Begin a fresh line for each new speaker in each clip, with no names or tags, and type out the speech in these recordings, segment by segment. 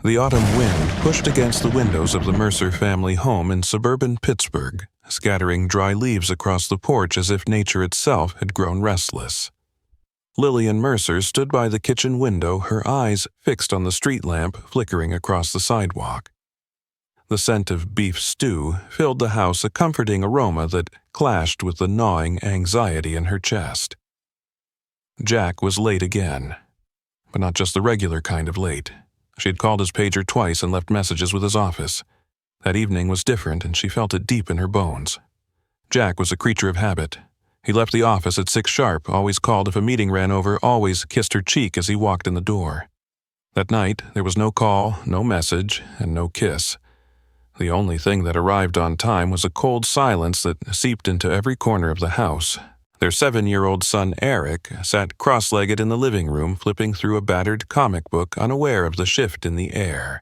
The autumn wind pushed against the windows of the Mercer family home in suburban Pittsburgh, scattering dry leaves across the porch as if nature itself had grown restless. Lillian Mercer stood by the kitchen window, her eyes fixed on the street lamp flickering across the sidewalk. The scent of beef stew filled the house, a comforting aroma that clashed with the gnawing anxiety in her chest. Jack was late again, but not just the regular kind of late. She had called his pager twice and left messages with his office. That evening was different, and she felt it deep in her bones. Jack was a creature of habit. He left the office at 6 sharp, always called if a meeting ran over, always kissed her cheek as he walked in the door. That night, there was no call, no message, and no kiss. The only thing that arrived on time was a cold silence that seeped into every corner of the house. Their 7-year-old son, Eric, sat cross-legged in the living room, flipping through a battered comic book, unaware of the shift in the air.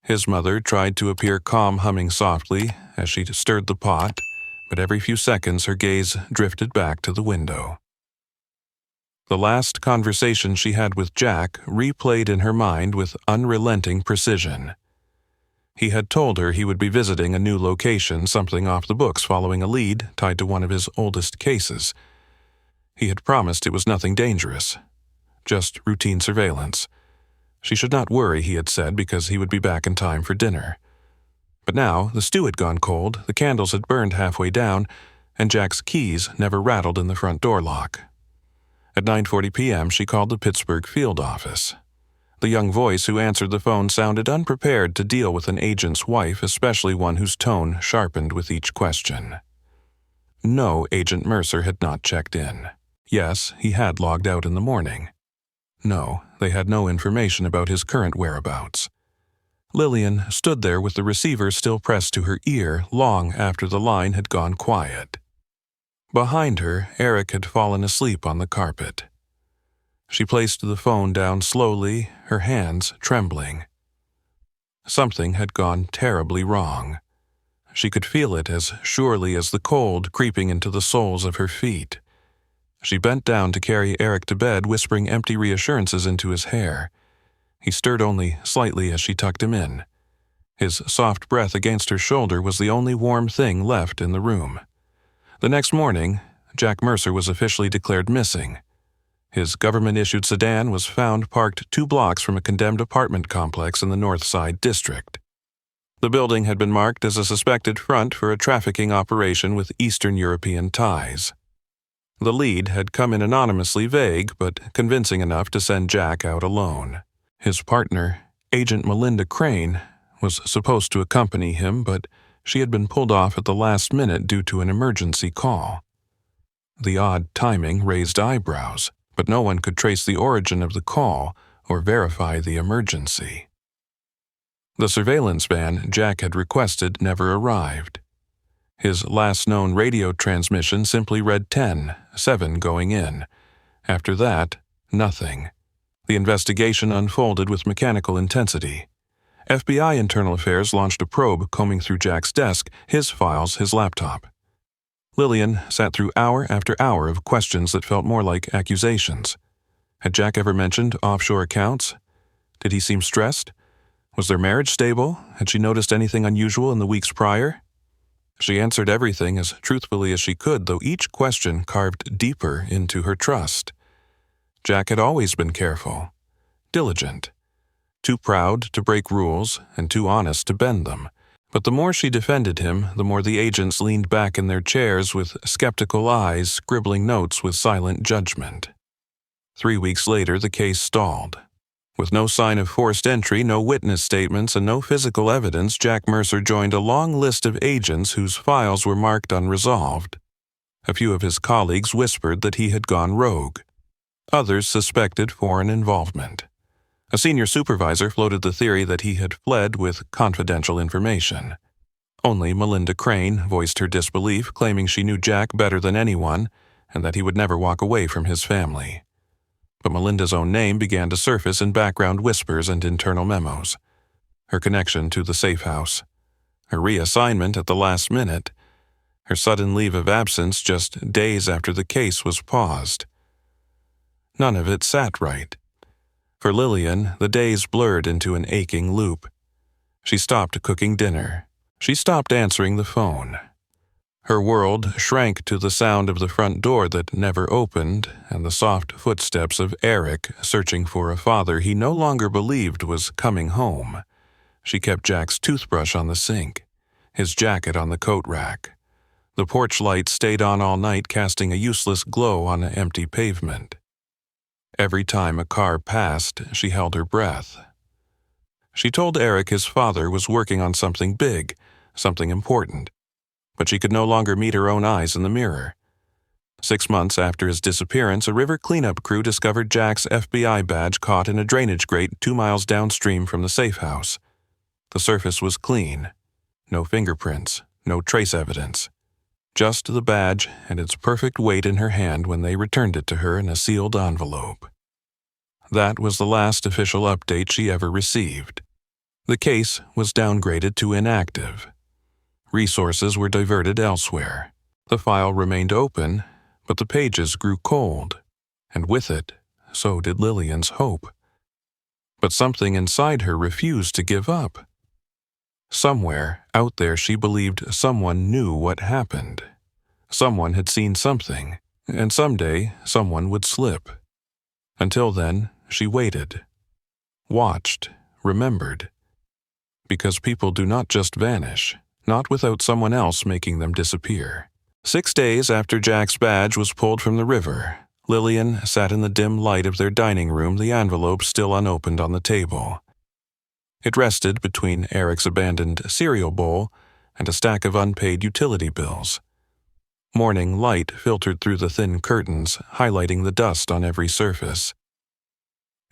His mother tried to appear calm, humming softly as she stirred the pot, but every few seconds her gaze drifted back to the window. The last conversation she had with Jack replayed in her mind with unrelenting precision. He had told her he would be visiting a new location, something off the books following a lead tied to one of his oldest cases. He had promised it was nothing dangerous, just routine surveillance. She should not worry, he had said, because he would be back in time for dinner. But now the stew had gone cold, the candles had burned halfway down, and Jack's keys never rattled in the front door lock. At 9:40 p.m., she called the Pittsburgh field office. The young voice who answered the phone sounded unprepared to deal with an agent's wife, especially one whose tone sharpened with each question. No, Agent Mercer had not checked in. Yes, he had logged out in the morning. No, they had no information about his current whereabouts. Lillian stood there with the receiver still pressed to her ear long after the line had gone quiet. Behind her, Eric had fallen asleep on the carpet. She placed the phone down slowly, her hands trembling. Something had gone terribly wrong. She could feel it as surely as the cold creeping into the soles of her feet. She bent down to carry Eric to bed, whispering empty reassurances into his hair. He stirred only slightly as she tucked him in. His soft breath against her shoulder was the only warm thing left in the room. The next morning, Jack Mercer was officially declared missing. His government-issued sedan was found parked 2 blocks from a condemned apartment complex in the North Side District. The building had been marked as a suspected front for a trafficking operation with Eastern European ties. The lead had come in anonymously, vague but convincing enough to send Jack out alone. His partner, Agent Melinda Crane, was supposed to accompany him, but she had been pulled off at the last minute due to an emergency call. The odd timing raised eyebrows, but no one could trace the origin of the call or verify the emergency. The surveillance van Jack had requested never arrived. His last known radio transmission simply read 10, 7 going in. After that, nothing. The investigation unfolded with mechanical intensity. FBI Internal Affairs launched a probe combing through Jack's desk, his files, his laptop. Lillian sat through hour after hour of questions that felt more like accusations. Had Jack ever mentioned offshore accounts? Did he seem stressed? Was their marriage stable? Had she noticed anything unusual in the weeks prior? She answered everything as truthfully as she could, though each question carved deeper into her trust. Jack had always been careful, diligent, too proud to break rules and too honest to bend them. But the more she defended him, the more the agents leaned back in their chairs with skeptical eyes, scribbling notes with silent judgment. 3 weeks later, the case stalled. With no sign of forced entry, no witness statements, and no physical evidence, Jack Mercer joined a long list of agents whose files were marked unresolved. A few of his colleagues whispered that he had gone rogue. Others suspected foreign involvement. A senior supervisor floated the theory that he had fled with confidential information. Only Melinda Crane voiced her disbelief, claiming she knew Jack better than anyone and that he would never walk away from his family. But Melinda's own name began to surface in background whispers and internal memos. Her connection to the safe house, her reassignment at the last minute, her sudden leave of absence just days after the case was paused. None of it sat right. For Lillian, the days blurred into an aching loop. She stopped cooking dinner. She stopped answering the phone. Her world shrank to the sound of the front door that never opened and the soft footsteps of Eric searching for a father he no longer believed was coming home. She kept Jack's toothbrush on the sink, his jacket on the coat rack. The porch light stayed on all night, casting a useless glow on an empty pavement. Every time a car passed, she held her breath. She told Eric his father was working on something big, something important, but she could no longer meet her own eyes in the mirror. 6 months after his disappearance, a river cleanup crew discovered Jack's FBI badge caught in a drainage grate 2 miles downstream from the safe house. The surface was clean. No fingerprints, no trace evidence. Just the badge and its perfect weight in her hand when they returned it to her in a sealed envelope. That was the last official update she ever received. The case was downgraded to inactive. Resources were diverted elsewhere. The file remained open, but the pages grew cold, and with it, so did Lillian's hope. But something inside her refused to give up. Somewhere out there she believed someone knew what happened. Someone had seen something, and someday someone would slip. Until then, she waited, watched, remembered. Because people do not just vanish, not without someone else making them disappear. 6 days after Jack's badge was pulled from the river, Lillian sat in the dim light of their dining room, the envelope still unopened on the table. It rested between Eric's abandoned cereal bowl and a stack of unpaid utility bills. Morning light filtered through the thin curtains, highlighting the dust on every surface.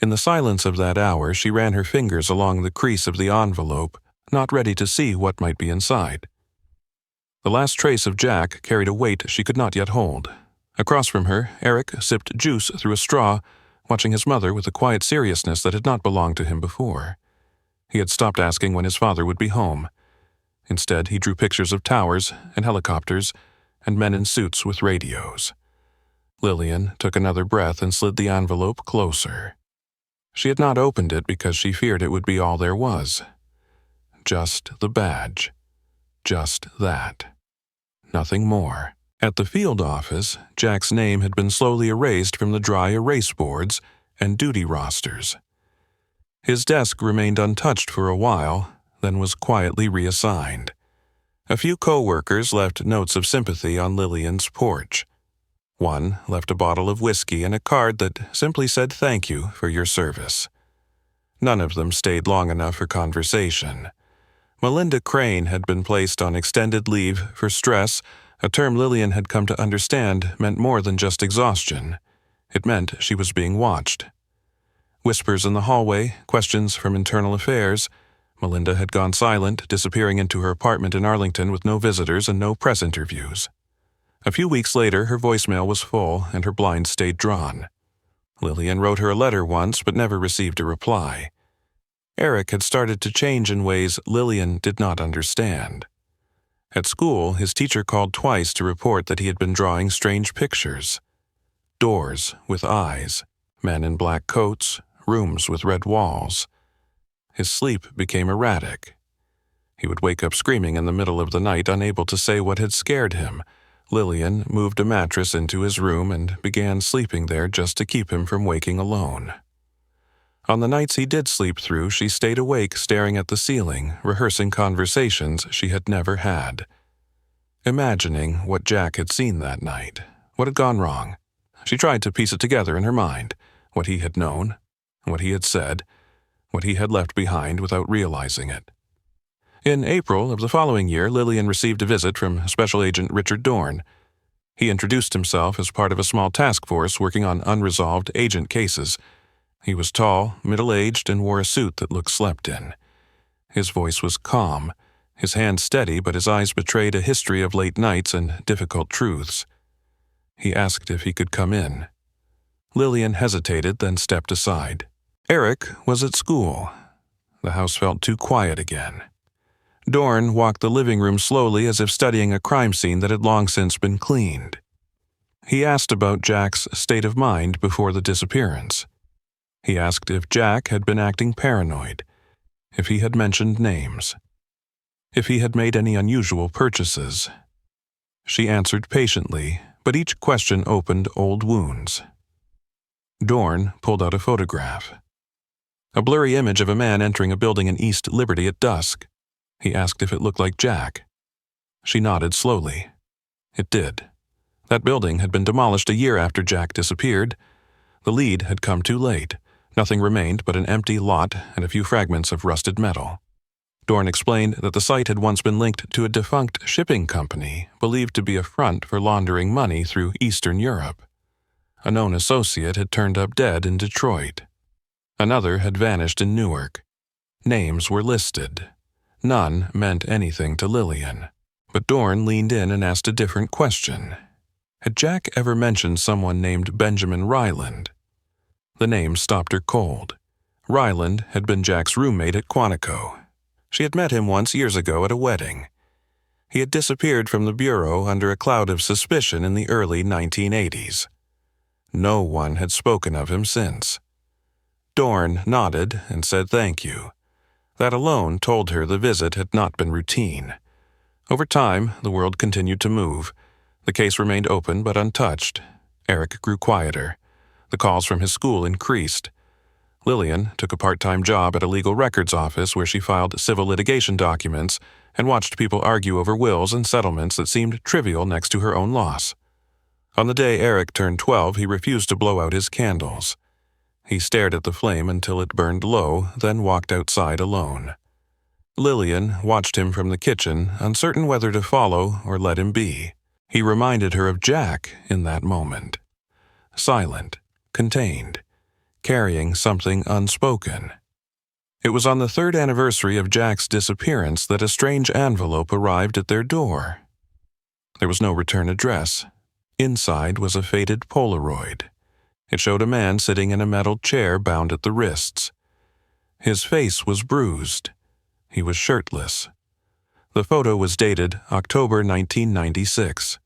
In the silence of that hour, she ran her fingers along the crease of the envelope, not ready to see what might be inside. The last trace of Jack carried a weight she could not yet hold. Across from her, Eric sipped juice through a straw, watching his mother with a quiet seriousness that had not belonged to him before. He had stopped asking when his father would be home. Instead, he drew pictures of towers and helicopters and men in suits with radios. Lillian took another breath and slid the envelope closer. She had not opened it because she feared it would be all there was. Just the badge. Just that. Nothing more. At the field office, Jack's name had been slowly erased from the dry erase boards and duty rosters. His desk remained untouched for a while, then was quietly reassigned. A few co-workers left notes of sympathy on Lillian's porch. One left a bottle of whiskey and a card that simply said thank you for your service. None of them stayed long enough for conversation. Melinda Crane had been placed on extended leave for stress, a term Lillian had come to understand meant more than just exhaustion. It meant she was being watched. Whispers in the hallway, questions from internal affairs. Melinda had gone silent, disappearing into her apartment in Arlington with no visitors and no press interviews. A few weeks later, her voicemail was full and her blinds stayed drawn. Lillian wrote her a letter once but never received a reply. Eric had started to change in ways Lillian did not understand. At school, his teacher called twice to report that he had been drawing strange pictures. Doors with eyes, men in black coats, rooms with red walls. His sleep became erratic. He would wake up screaming in the middle of the night, unable to say what had scared him. Lillian moved a mattress into his room and began sleeping there just to keep him from waking alone. On the nights he did sleep through, she stayed awake staring at the ceiling, rehearsing conversations she had never had. Imagining what Jack had seen that night, what had gone wrong. She tried to piece it together in her mind, what he had known, what he had said, what he had left behind without realizing it. In April of the following year, Lillian received a visit from Special Agent Richard Dorn. He introduced himself as part of a small task force working on unresolved agent cases. He was tall, middle-aged, and wore a suit that looked slept in. His voice was calm, his hand steady, but his eyes betrayed a history of late nights and difficult truths. He asked if he could come in. Lillian hesitated, then stepped aside. Eric was at school. The house felt too quiet again. Dorn walked the living room slowly as if studying a crime scene that had long since been cleaned. He asked about Jack's state of mind before the disappearance. He asked if Jack had been acting paranoid, if he had mentioned names, if he had made any unusual purchases. She answered patiently, but each question opened old wounds. Dorn pulled out a photograph. A blurry image of a man entering a building in East Liberty at dusk. He asked if it looked like Jack. She nodded slowly. It did. That building had been demolished a year after Jack disappeared. The lead had come too late. Nothing remained but an empty lot and a few fragments of rusted metal. Dorn explained that the site had once been linked to a defunct shipping company believed to be a front for laundering money through Eastern Europe. A known associate had turned up dead in Detroit. Another had vanished in Newark. Names were listed. None meant anything to Lillian. But Dorn leaned in and asked a different question. Had Jack ever mentioned someone named Benjamin Ryland? The name stopped her cold. Ryland had been Jack's roommate at Quantico. She had met him once years ago at a wedding. He had disappeared from the bureau under a cloud of suspicion in the early 1980s. No one had spoken of him since. Dorn nodded and said thank you. That alone told her the visit had not been routine. Over time, the world continued to move. The case remained open but untouched. Eric grew quieter. The calls from his school increased. Lillian took a part-time job at a legal records office where she filed civil litigation documents and watched people argue over wills and settlements that seemed trivial next to her own loss. On the day Eric turned 12, he refused to blow out his candles. He stared at the flame until it burned low, then walked outside alone. Lillian watched him from the kitchen, uncertain whether to follow or let him be. He reminded her of Jack in that moment. Silent, contained, carrying something unspoken. It was on the 3rd anniversary of Jack's disappearance that a strange envelope arrived at their door. There was no return address. Inside was a faded Polaroid. It showed a man sitting in a metal chair bound at the wrists. His face was bruised. He was shirtless. The photo was dated October 1996.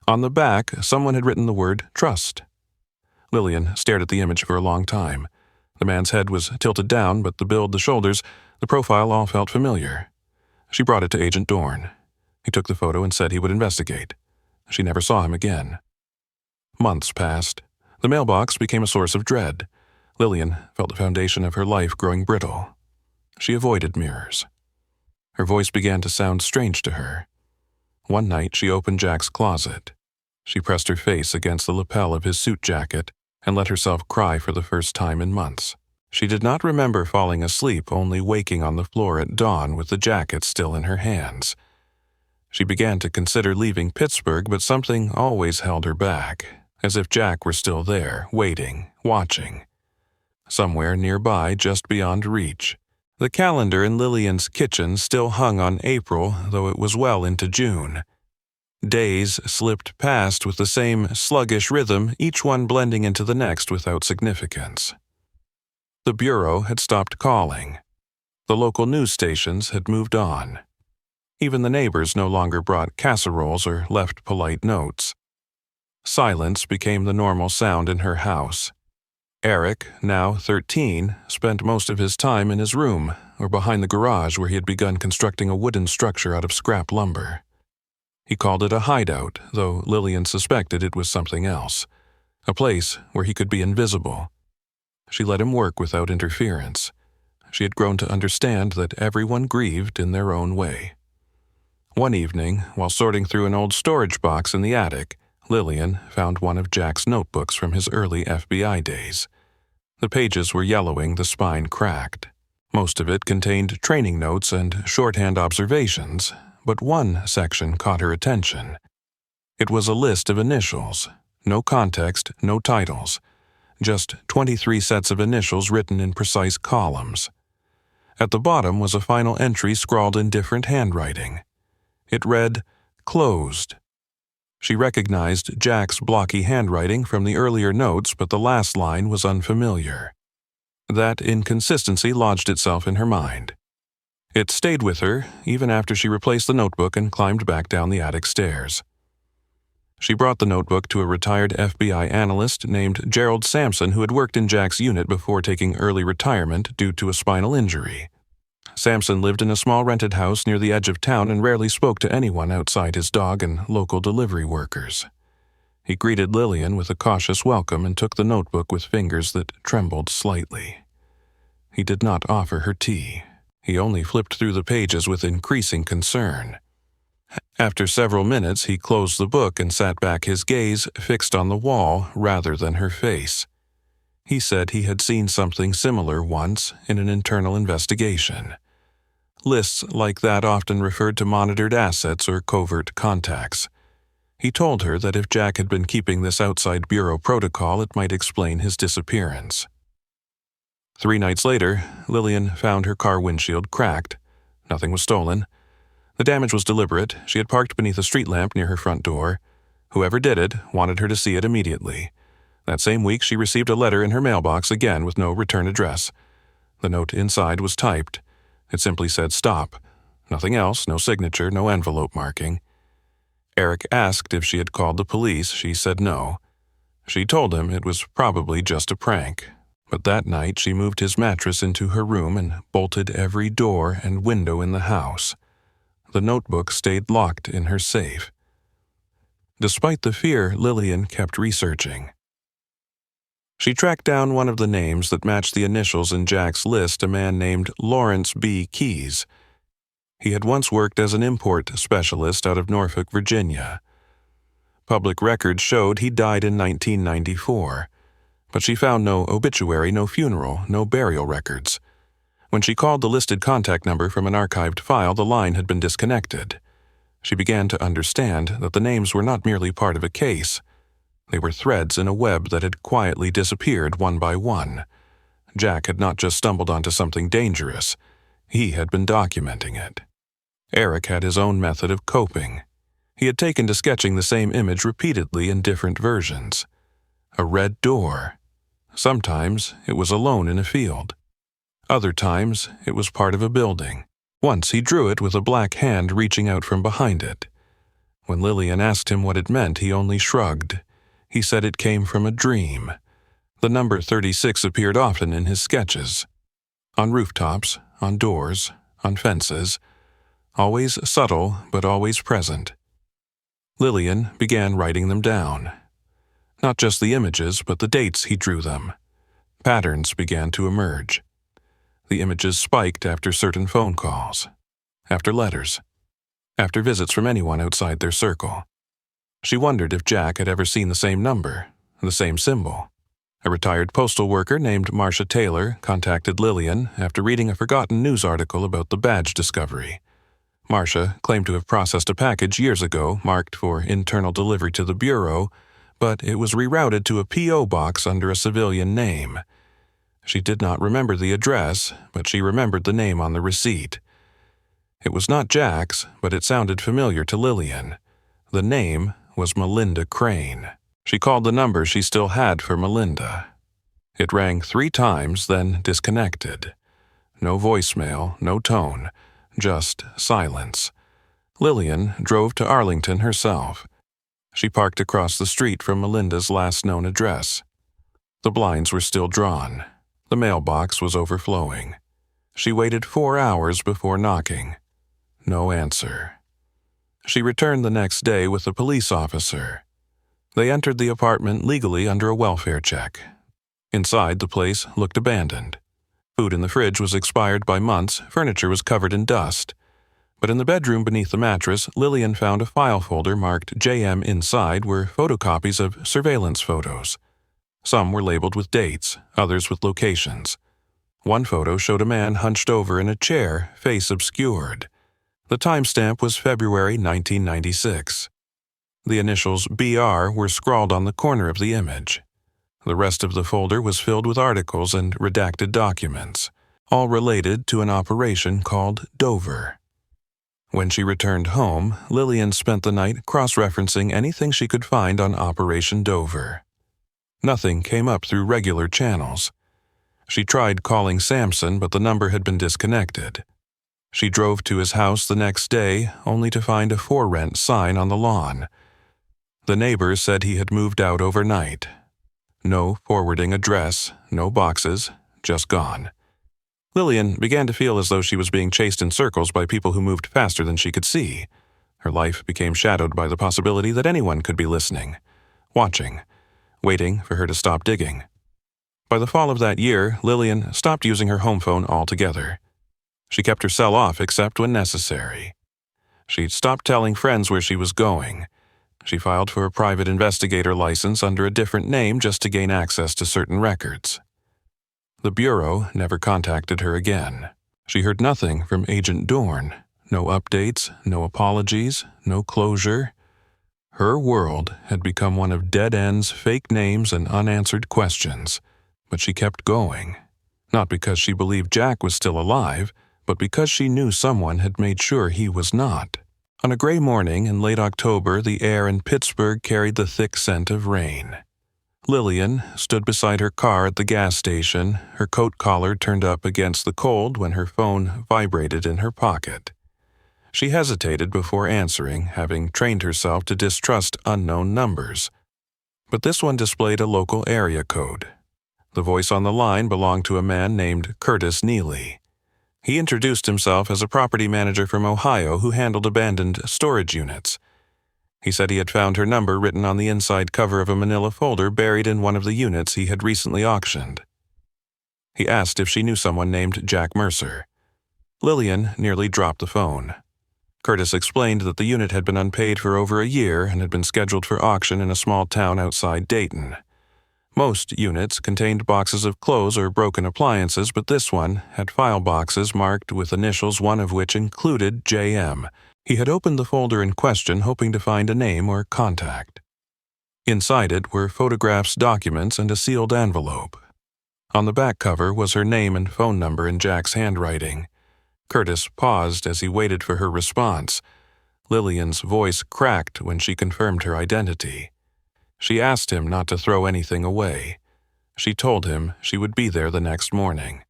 On the back, someone had written the word trust. Lillian stared at the image for a long time. The man's head was tilted down, but the build, the shoulders, the profile all felt familiar. She brought it to Agent Dorn. He took the photo and said he would investigate. She never saw him again. Months passed. The mailbox became a source of dread. Lillian felt the foundation of her life growing brittle. She avoided mirrors. Her voice began to sound strange to her. One night she opened Jack's closet. She pressed her face against the lapel of his suit jacket and let herself cry for the first time in months. She did not remember falling asleep, only waking on the floor at dawn with the jacket still in her hands. She began to consider leaving Pittsburgh, but something always held her back, as if Jack were still there, waiting, watching. Somewhere nearby, just beyond reach. The calendar in Lillian's kitchen still hung on April, though it was well into June. Days slipped past with the same sluggish rhythm, each one blending into the next without significance. The bureau had stopped calling. The local news stations had moved on. Even the neighbors no longer brought casseroles or left polite notes. Silence became the normal sound in her house. Eric, now 13, spent most of his time in his room or behind the garage where he had begun constructing a wooden structure out of scrap lumber. He called it a hideout, though Lillian suspected it was something else, a place where he could be invisible. She let him work without interference. She had grown to understand that everyone grieved in their own way. One evening, while sorting through an old storage box in the attic, Lillian found one of Jack's notebooks from his early FBI days. The pages were yellowing, the spine cracked. Most of it contained training notes and shorthand observations, but one section caught her attention. It was a list of initials, no context, no titles, just 23 sets of initials written in precise columns. At the bottom was a final entry scrawled in different handwriting. It read, "Closed." She recognized Jack's blocky handwriting from the earlier notes, but the last line was unfamiliar. That inconsistency lodged itself in her mind. It stayed with her even after she replaced the notebook and climbed back down the attic stairs. She brought the notebook to a retired FBI analyst named Gerald Sampson who had worked in Jack's unit before taking early retirement due to a spinal injury. Sampson lived in a small rented house near the edge of town and rarely spoke to anyone outside his dog and local delivery workers. He greeted Lillian with a cautious welcome and took the notebook with fingers that trembled slightly. He did not offer her tea. He only flipped through the pages with increasing concern. After several minutes, he closed the book and sat back, his gaze fixed on the wall rather than her face. He said he had seen something similar once in an internal investigation. Lists like that often referred to monitored assets or covert contacts. He told her that if Jack had been keeping this outside bureau protocol, it might explain his disappearance. 3 nights later, Lillian found her car windshield cracked. Nothing was stolen. The damage was deliberate. She had parked beneath a street lamp near her front door. Whoever did it wanted her to see it immediately. That same week, she received a letter in her mailbox again with no return address. The note inside was typed. It simply said stop. Nothing else, no signature, no envelope marking. Eric asked if she had called the police. She said no. She told him it was probably just a prank. But that night, she moved his mattress into her room and bolted every door and window in the house. The notebook stayed locked in her safe. Despite the fear, Lillian kept researching. She tracked down one of the names that matched the initials in Jack's list, a man named Lawrence B. Keyes. He had once worked as an import specialist out of Norfolk, Virginia. Public records showed he died in 1994, but she found no obituary, no funeral, no burial records. When she called the listed contact number from an archived file, the line had been disconnected. She began to understand that the names were not merely part of a case. They were threads in a web that had quietly disappeared one by one. Jack had not just stumbled onto something dangerous. He had been documenting it. Eric had his own method of coping. He had taken to sketching the same image repeatedly in different versions. A red door. Sometimes it was alone in a field. Other times it was part of a building. Once he drew it with a black hand reaching out from behind it. When Lillian asked him what it meant, he only shrugged. He said it came from a dream. The number 36 appeared often in his sketches. On rooftops, on doors, on fences. Always subtle, but always present. Lillian began writing them down. Not just the images, but the dates he drew them. Patterns began to emerge. The images spiked after certain phone calls, after letters, after visits from anyone outside their circle. She wondered if Jack had ever seen the same number, the same symbol. A retired postal worker named Marcia Taylor contacted Lillian after reading a forgotten news article about the badge discovery. Marcia claimed to have processed a package years ago marked for internal delivery to the Bureau, but it was rerouted to a P.O. box under a civilian name. She did not remember the address, but she remembered the name on the receipt. It was not Jack's, but it sounded familiar to Lillian. The name was Melinda Crane. She called the number she still had for Melinda. It rang 3 times, then disconnected. No voicemail, no tone, just silence. Lillian drove to Arlington herself. She parked across the street from Melinda's last known address. The blinds were still drawn. The mailbox was overflowing. She waited 4 hours before knocking. No answer. She returned the next day with a police officer. They entered the apartment legally under a welfare check. Inside, the place looked abandoned. Food in the fridge was expired by months, furniture was covered in dust. But in the bedroom beneath the mattress, Lillian found a file folder marked JM. Inside were photocopies of surveillance photos. Some were labeled with dates, others with locations. One photo showed a man hunched over in a chair, face obscured. The timestamp was February 1996. The initials BR were scrawled on the corner of the image. The rest of the folder was filled with articles and redacted documents, all related to an operation called Dover. When she returned home, Lillian spent the night cross-referencing anything she could find on Operation Dover. Nothing came up through regular channels. She tried calling Sampson, but the number had been disconnected. She drove to his house the next day, only to find a for rent sign on the lawn. The neighbors said he had moved out overnight. No forwarding address, no boxes, just gone. Lillian began to feel as though she was being chased in circles by people who moved faster than she could see. Her life became shadowed by the possibility that anyone could be listening, watching, waiting for her to stop digging. By the fall of that year, Lillian stopped using her home phone altogether. She kept her cell off except when necessary. She'd stopped telling friends where she was going. She filed for a private investigator license under a different name just to gain access to certain records. The Bureau never contacted her again. She heard nothing from Agent Dorn. No updates, no apologies, no closure. Her world had become one of dead ends, fake names, and unanswered questions. But she kept going. Not because she believed Jack was still alive, but because she knew someone had made sure he was not. On a gray morning in late October, the air in Pittsburgh carried the thick scent of rain. Lillian stood beside her car at the gas station, her coat collar turned up against the cold when her phone vibrated in her pocket. She hesitated before answering, having trained herself to distrust unknown numbers. But this one displayed a local area code. The voice on the line belonged to a man named Curtis Neely. He introduced himself as a property manager from Ohio who handled abandoned storage units. He said he had found her number written on the inside cover of a manila folder buried in one of the units he had recently auctioned. He asked if she knew someone named Jack Mercer. Lillian nearly dropped the phone. Curtis explained that the unit had been unpaid for over a year and had been scheduled for auction in a small town outside Dayton. Most units contained boxes of clothes or broken appliances, but this one had file boxes marked with initials, one of which included JM. He had opened the folder in question, hoping to find a name or contact. Inside it were photographs, documents, and a sealed envelope. On the back cover was her name and phone number in Jack's handwriting. Curtis paused as he waited for her response. Lillian's voice cracked when she confirmed her identity. She asked him not to throw anything away. She told him she would be there the next morning.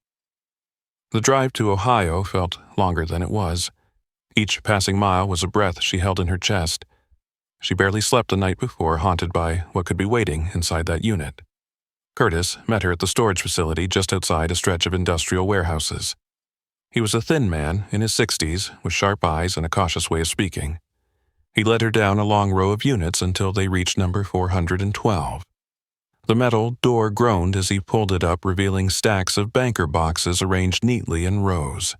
The drive to Ohio felt longer than it was. Each passing mile was a breath she held in her chest. She barely slept the night before, haunted by what could be waiting inside that unit. Curtis met her at the storage facility just outside a stretch of industrial warehouses. He was a thin man in his 60s, with sharp eyes and a cautious way of speaking. He led her down a long row of units until they reached number 412. The metal door groaned as he pulled it up, revealing stacks of banker boxes arranged neatly in rows.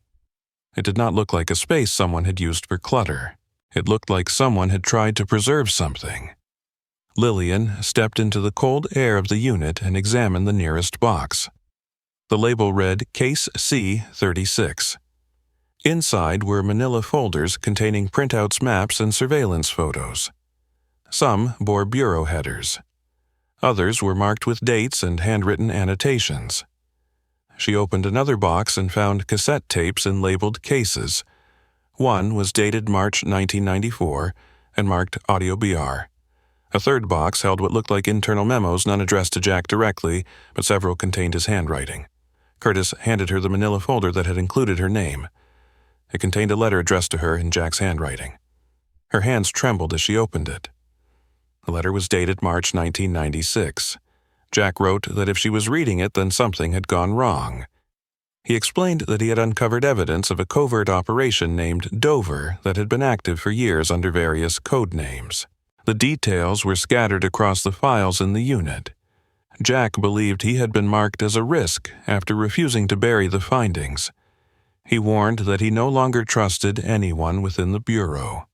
It did not look like a space someone had used for clutter. It looked like someone had tried to preserve something. Lillian stepped into the cold air of the unit and examined the nearest box. The label read Case C-36. Inside were manila folders containing printouts, maps, and surveillance photos. Some bore bureau headers. Others were marked with dates and handwritten annotations. She opened another box and found cassette tapes in labeled cases. One was dated March 1994 and marked Audio BR. A third box held what looked like internal memos, none addressed to Jack directly, but several contained his handwriting. Curtis handed her the manila folder that had included her name. It contained a letter addressed to her in Jack's handwriting. Her hands trembled as she opened it. The letter was dated March 1996. Jack wrote that if she was reading it, then something had gone wrong. He explained that he had uncovered evidence of a covert operation named Dover that had been active for years under various code names. The details were scattered across the files in the unit. Jack believed he had been marked as a risk after refusing to bury the findings. He warned that he no longer trusted anyone within the Bureau.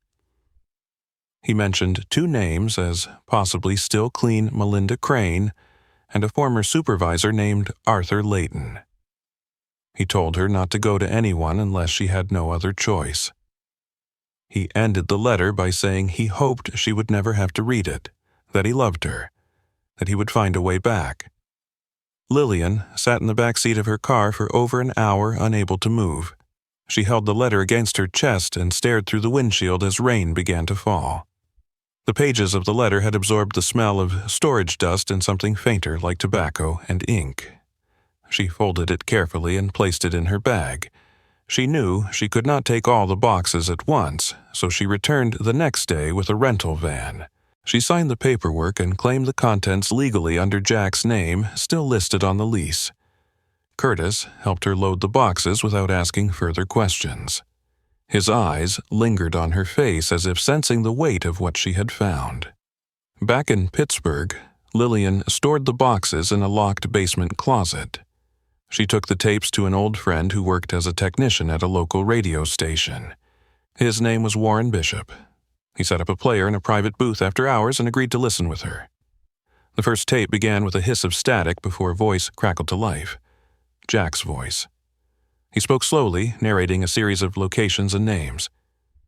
He mentioned two names as possibly still clean Melinda Crane and a former supervisor named Arthur Layton. He told her not to go to anyone unless she had no other choice. He ended the letter by saying he hoped she would never have to read it, that he loved her, that he would find a way back. Lillian sat in the back seat of her car for over an hour, unable to move. She held the letter against her chest and stared through the windshield as rain began to fall. The pages of the letter had absorbed the smell of storage dust and something fainter like tobacco and ink. She folded it carefully and placed it in her bag. She knew she could not take all the boxes at once, so she returned the next day with a rental van. She signed the paperwork and claimed the contents legally under Jack's name, still listed on the lease. Curtis helped her load the boxes without asking further questions. His eyes lingered on her face as if sensing the weight of what she had found. Back in Pittsburgh, Lillian stored the boxes in a locked basement closet. She took the tapes to an old friend who worked as a technician at a local radio station. His name was Warren Bishop. He set up a player in a private booth after hours and agreed to listen with her. The first tape began with a hiss of static before a voice crackled to life. Jack's voice. He spoke slowly, narrating a series of locations and names.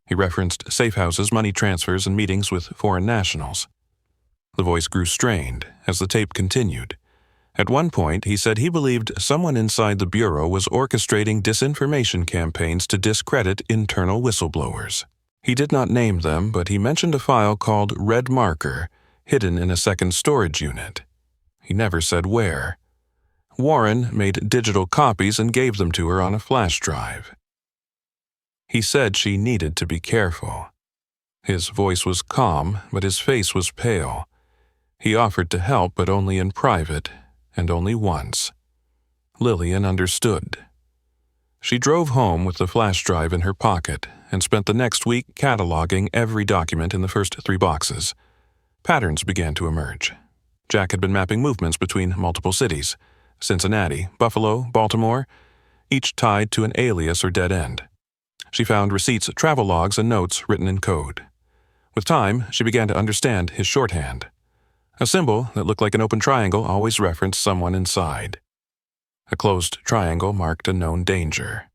He referenced safe houses, money transfers, and meetings with foreign nationals. The voice grew strained as the tape continued. At one point, he said he believed someone inside the Bureau was orchestrating disinformation campaigns to discredit internal whistleblowers. He did not name them, but he mentioned a file called Red Marker, hidden in a second storage unit. He never said where. Warren made digital copies and gave them to her on a flash drive. He said she needed to be careful. His voice was calm, but his face was pale. He offered to help, but only in private, and only once. Lillian understood. She drove home with the flash drive in her pocket and spent the next week cataloging every document in the first 3 boxes. Patterns began to emerge. Jack had been mapping movements between multiple cities: Cincinnati, Buffalo, Baltimore, each tied to an alias or dead end. She found receipts, travel logs, and notes written in code. With time, she began to understand his shorthand. A symbol that looked like an open triangle always referenced someone inside. A closed triangle marked a known danger.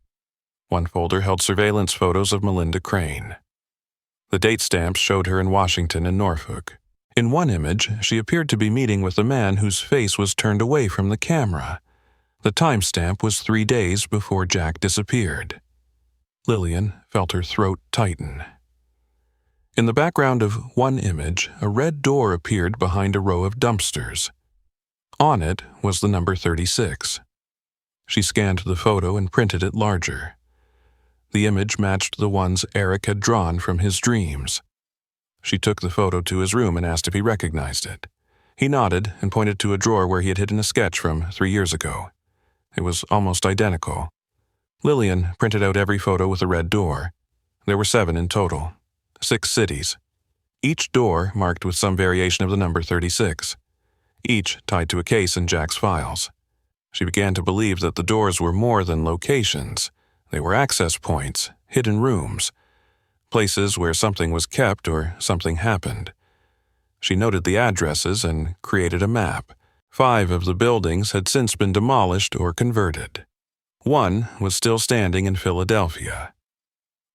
One folder held surveillance photos of Melinda Crane. The date stamps showed her in Washington and Norfolk. In one image, she appeared to be meeting with a man whose face was turned away from the camera. The timestamp was 3 days before Jack disappeared. Lillian felt her throat tighten. In the background of one image, a red door appeared behind a row of dumpsters. On it was the number 36. She scanned the photo and printed it larger. The image matched the ones Eric had drawn from his dreams. She took the photo to his room and asked if he recognized it. He nodded and pointed to a drawer where he had hidden a sketch from 3 years ago. It was almost identical. Lillian printed out every photo with a red door. There were 7 in total. 6 cities. Each door marked with some variation of the number 36. Each tied to a case in Jack's files. She began to believe that the doors were more than locations. They were access points, hidden rooms, places where something was kept or something happened. She noted the addresses and created a map. 5 of the buildings had since been demolished or converted. One was still standing in Philadelphia.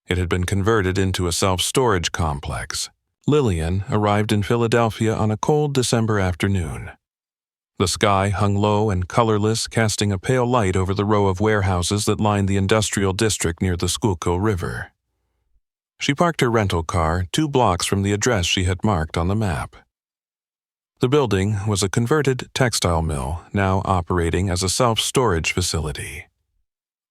It had been converted into a self-storage complex. Lillian arrived in Philadelphia on a cold December afternoon. The sky hung low and colorless, casting a pale light over the row of warehouses that lined the industrial district near the Schuylkill River. She parked her rental car 2 blocks from the address she had marked on the map. The building was a converted textile mill, now operating as a self-storage facility.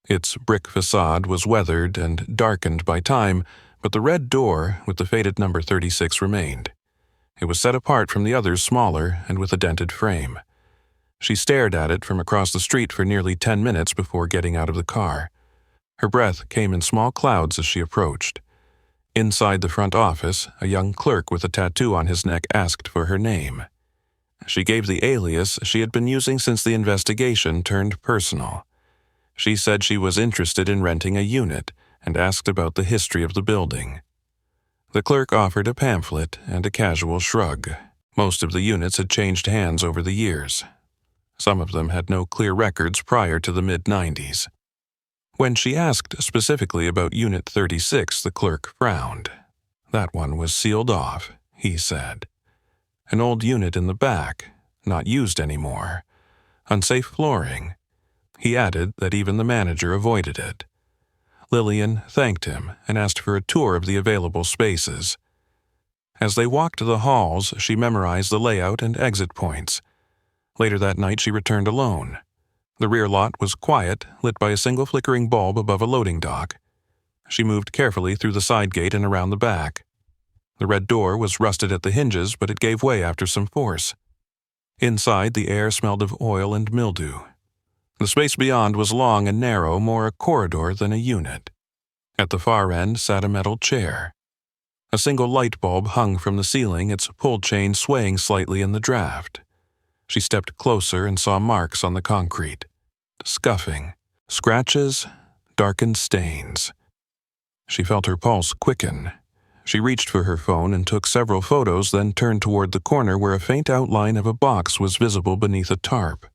Its brick facade was weathered and darkened by time, but the red door with the faded number 36 remained. It was set apart from the others, smaller and with a dented frame. She stared at it from across the street for nearly 10 minutes before getting out of the car. Her breath came in small clouds as she approached. Inside the front office, a young clerk with a tattoo on his neck asked for her name. She gave the alias she had been using since the investigation turned personal. She said she was interested in renting a unit and asked about the history of the building. The clerk offered a pamphlet and a casual shrug. Most of the units had changed hands over the years. Some of them had no clear records prior to the mid-90s. When she asked specifically about Unit 36, the clerk frowned. That one was sealed off, he said. An old unit in the back, not used anymore. Unsafe flooring. He added that even the manager avoided it. Lillian thanked him and asked for a tour of the available spaces. As they walked the halls, she memorized the layout and exit points. Later that night, she returned alone. The rear lot was quiet, lit by a single flickering bulb above a loading dock. She moved carefully through the side gate and around the back. The red door was rusted at the hinges, but it gave way after some force. Inside, the air smelled of oil and mildew. The space beyond was long and narrow, more a corridor than a unit. At the far end sat a metal chair. A single light bulb hung from the ceiling, its pull chain swaying slightly in the draft. She stepped closer and saw marks on the concrete. Scuffing, scratches, darkened stains. She felt her pulse quicken. She reached for her phone and took several photos, then turned toward the corner where a faint outline of a box was visible beneath a tarp.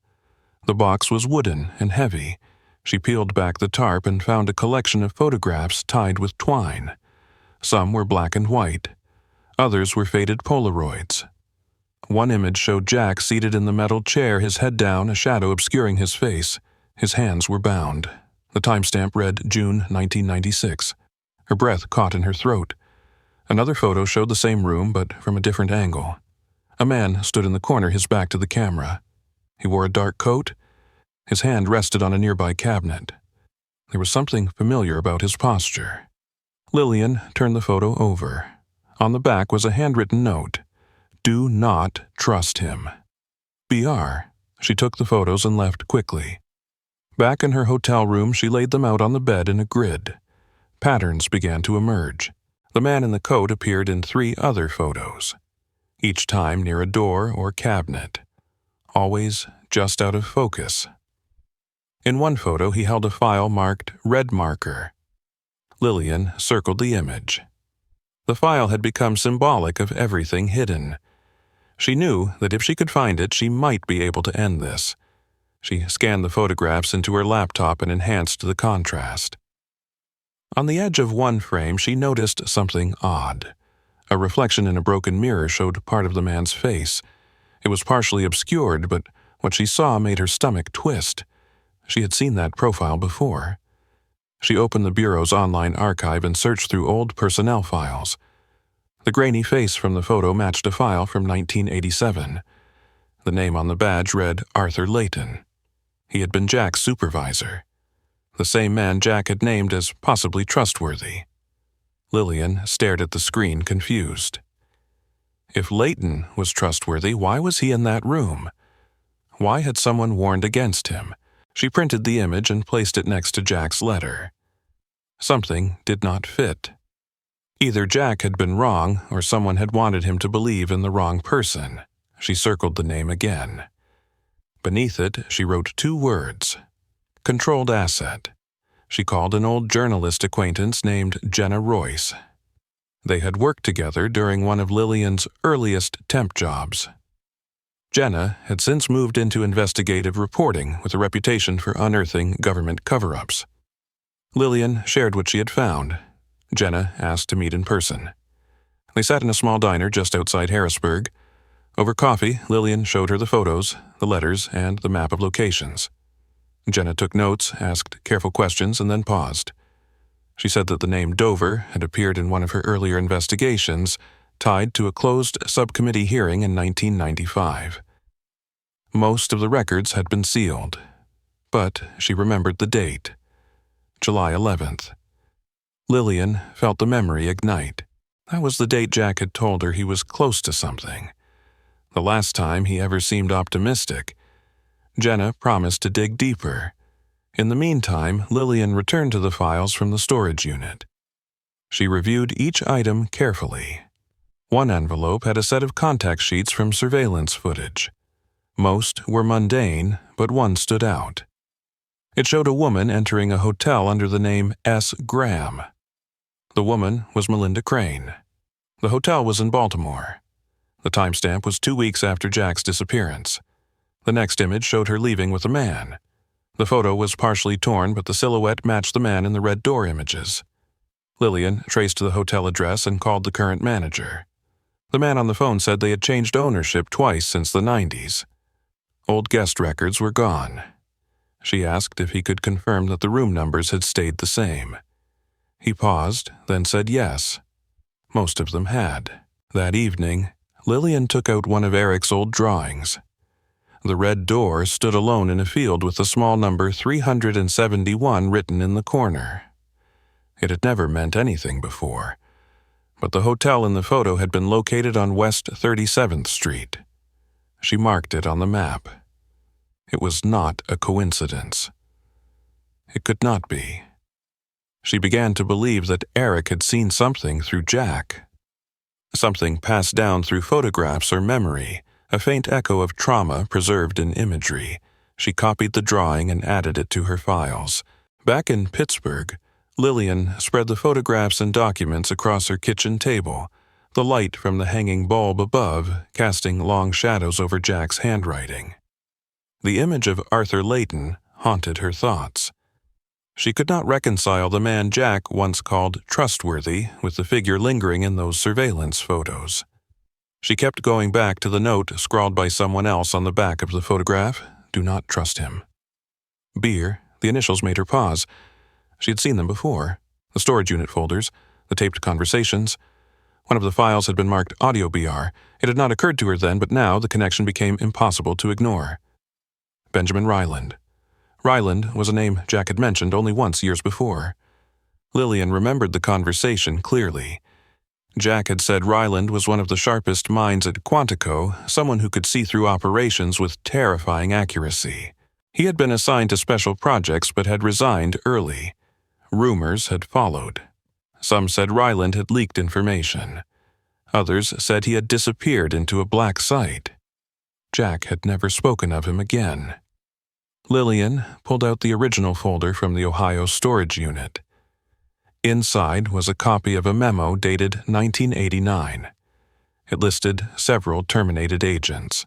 The box was wooden and heavy. She peeled back the tarp and found a collection of photographs tied with twine. Some were black and white. Others were faded Polaroids. One image showed Jack seated in the metal chair, his head down, a shadow obscuring his face. His hands were bound. The timestamp read June 1996. Her breath caught in her throat. Another photo showed the same room, but from a different angle. A man stood in the corner, his back to the camera. He wore a dark coat. His hand rested on a nearby cabinet. There was something familiar about his posture. Lillian turned the photo over. On the back was a handwritten note. Do not trust him. BR. She took the photos and left quickly. Back in her hotel room, she laid them out on the bed in a grid. Patterns began to emerge. The man in the coat appeared in 3 other photos, each time near a door or cabinet, always just out of focus. In one photo, he held a file marked red marker. Lillian circled the image. The file had become symbolic of everything hidden. She knew that if she could find it, she might be able to end this. She scanned the photographs into her laptop and enhanced the contrast. On the edge of one frame, she noticed something odd. A reflection in a broken mirror showed part of the man's face. It was partially obscured, but what she saw made her stomach twist. She had seen that profile before. She opened the Bureau's online archive and searched through old personnel files. The grainy face from the photo matched a file from 1987. The name on the badge read Arthur Layton. He had been Jack's supervisor. The same man Jack had named as possibly trustworthy. Lillian stared at the screen, confused. If Layton was trustworthy, why was he in that room? Why had someone warned against him? She printed the image and placed it next to Jack's letter. Something did not fit. Either Jack had been wrong, or someone had wanted him to believe in the wrong person. She circled the name again. Beneath it, she wrote 2 words. Controlled asset. She called an old journalist acquaintance named Jenna Royce. They had worked together during one of Lillian's earliest temp jobs. Jenna had since moved into investigative reporting with a reputation for unearthing government cover-ups. Lillian shared what she had found. Jenna asked to meet in person. They sat in a small diner just outside Harrisburg. Over coffee, Lillian showed her the photos, the letters, and the map of locations. Jenna took notes, asked careful questions, and then paused. She said that the name Dover had appeared in one of her earlier investigations, tied to a closed subcommittee hearing in 1995. Most of the records had been sealed, but she remembered the date, July 11th. Lillian felt the memory ignite. That was the date Jack had told her he was close to something. The last time he ever seemed optimistic. Jenna promised to dig deeper. In the meantime, Lillian returned to the files from the storage unit. She reviewed each item carefully. One envelope had a set of contact sheets from surveillance footage. Most were mundane, but one stood out. It showed a woman entering a hotel under the name S. Graham. The woman was Melinda Crane. The hotel was in Baltimore. The timestamp was 2 weeks after Jack's disappearance. The next image showed her leaving with a man. The photo was partially torn, but the silhouette matched the man in the red door images. Lillian traced the hotel address and called the current manager. The man on the phone said they had changed ownership twice since the 90s. Old guest records were gone. She asked if he could confirm that the room numbers had stayed the same. He paused, then said yes. Most of them had. That evening, Lillian took out one of Eric's old drawings. The red door stood alone in a field with the small number 371 written in the corner. It had never meant anything before. but the hotel in the photo had been located on West 37th Street. She marked it on the map. It was not a coincidence. It could not be. She began to believe that Eric had seen something through Jack. Something passed down through photographs or memory, a faint echo of trauma preserved in imagery. She copied the drawing and added it to her files. Back in Pittsburgh, Lillian spread the photographs and documents across her kitchen table, the light from the hanging bulb above casting long shadows over Jack's handwriting. The image of Arthur Layton haunted her thoughts. She could not reconcile the man Jack once called trustworthy with the figure lingering in those surveillance photos. She kept going back to the note scrawled by someone else on the back of the photograph. Do not trust him. Beer, the initials made her pause. She had seen them before. The storage unit folders, the taped conversations. One of the files had been marked Audio BR. It had not occurred to her then, but now the connection became impossible to ignore. Benjamin Ryland. Ryland was a name Jack had mentioned only once years before. Lillian remembered the conversation clearly. Jack had said Ryland was one of the sharpest minds at Quantico, someone who could see through operations with terrifying accuracy. He had been assigned to special projects but had resigned early. Rumors had followed. Some said Ryland had leaked information. Others said he had disappeared into a black site. Jack had never spoken of him again. Lillian pulled out the original folder from the Ohio storage unit. Inside was a copy of a memo dated 1989. It listed several terminated agents.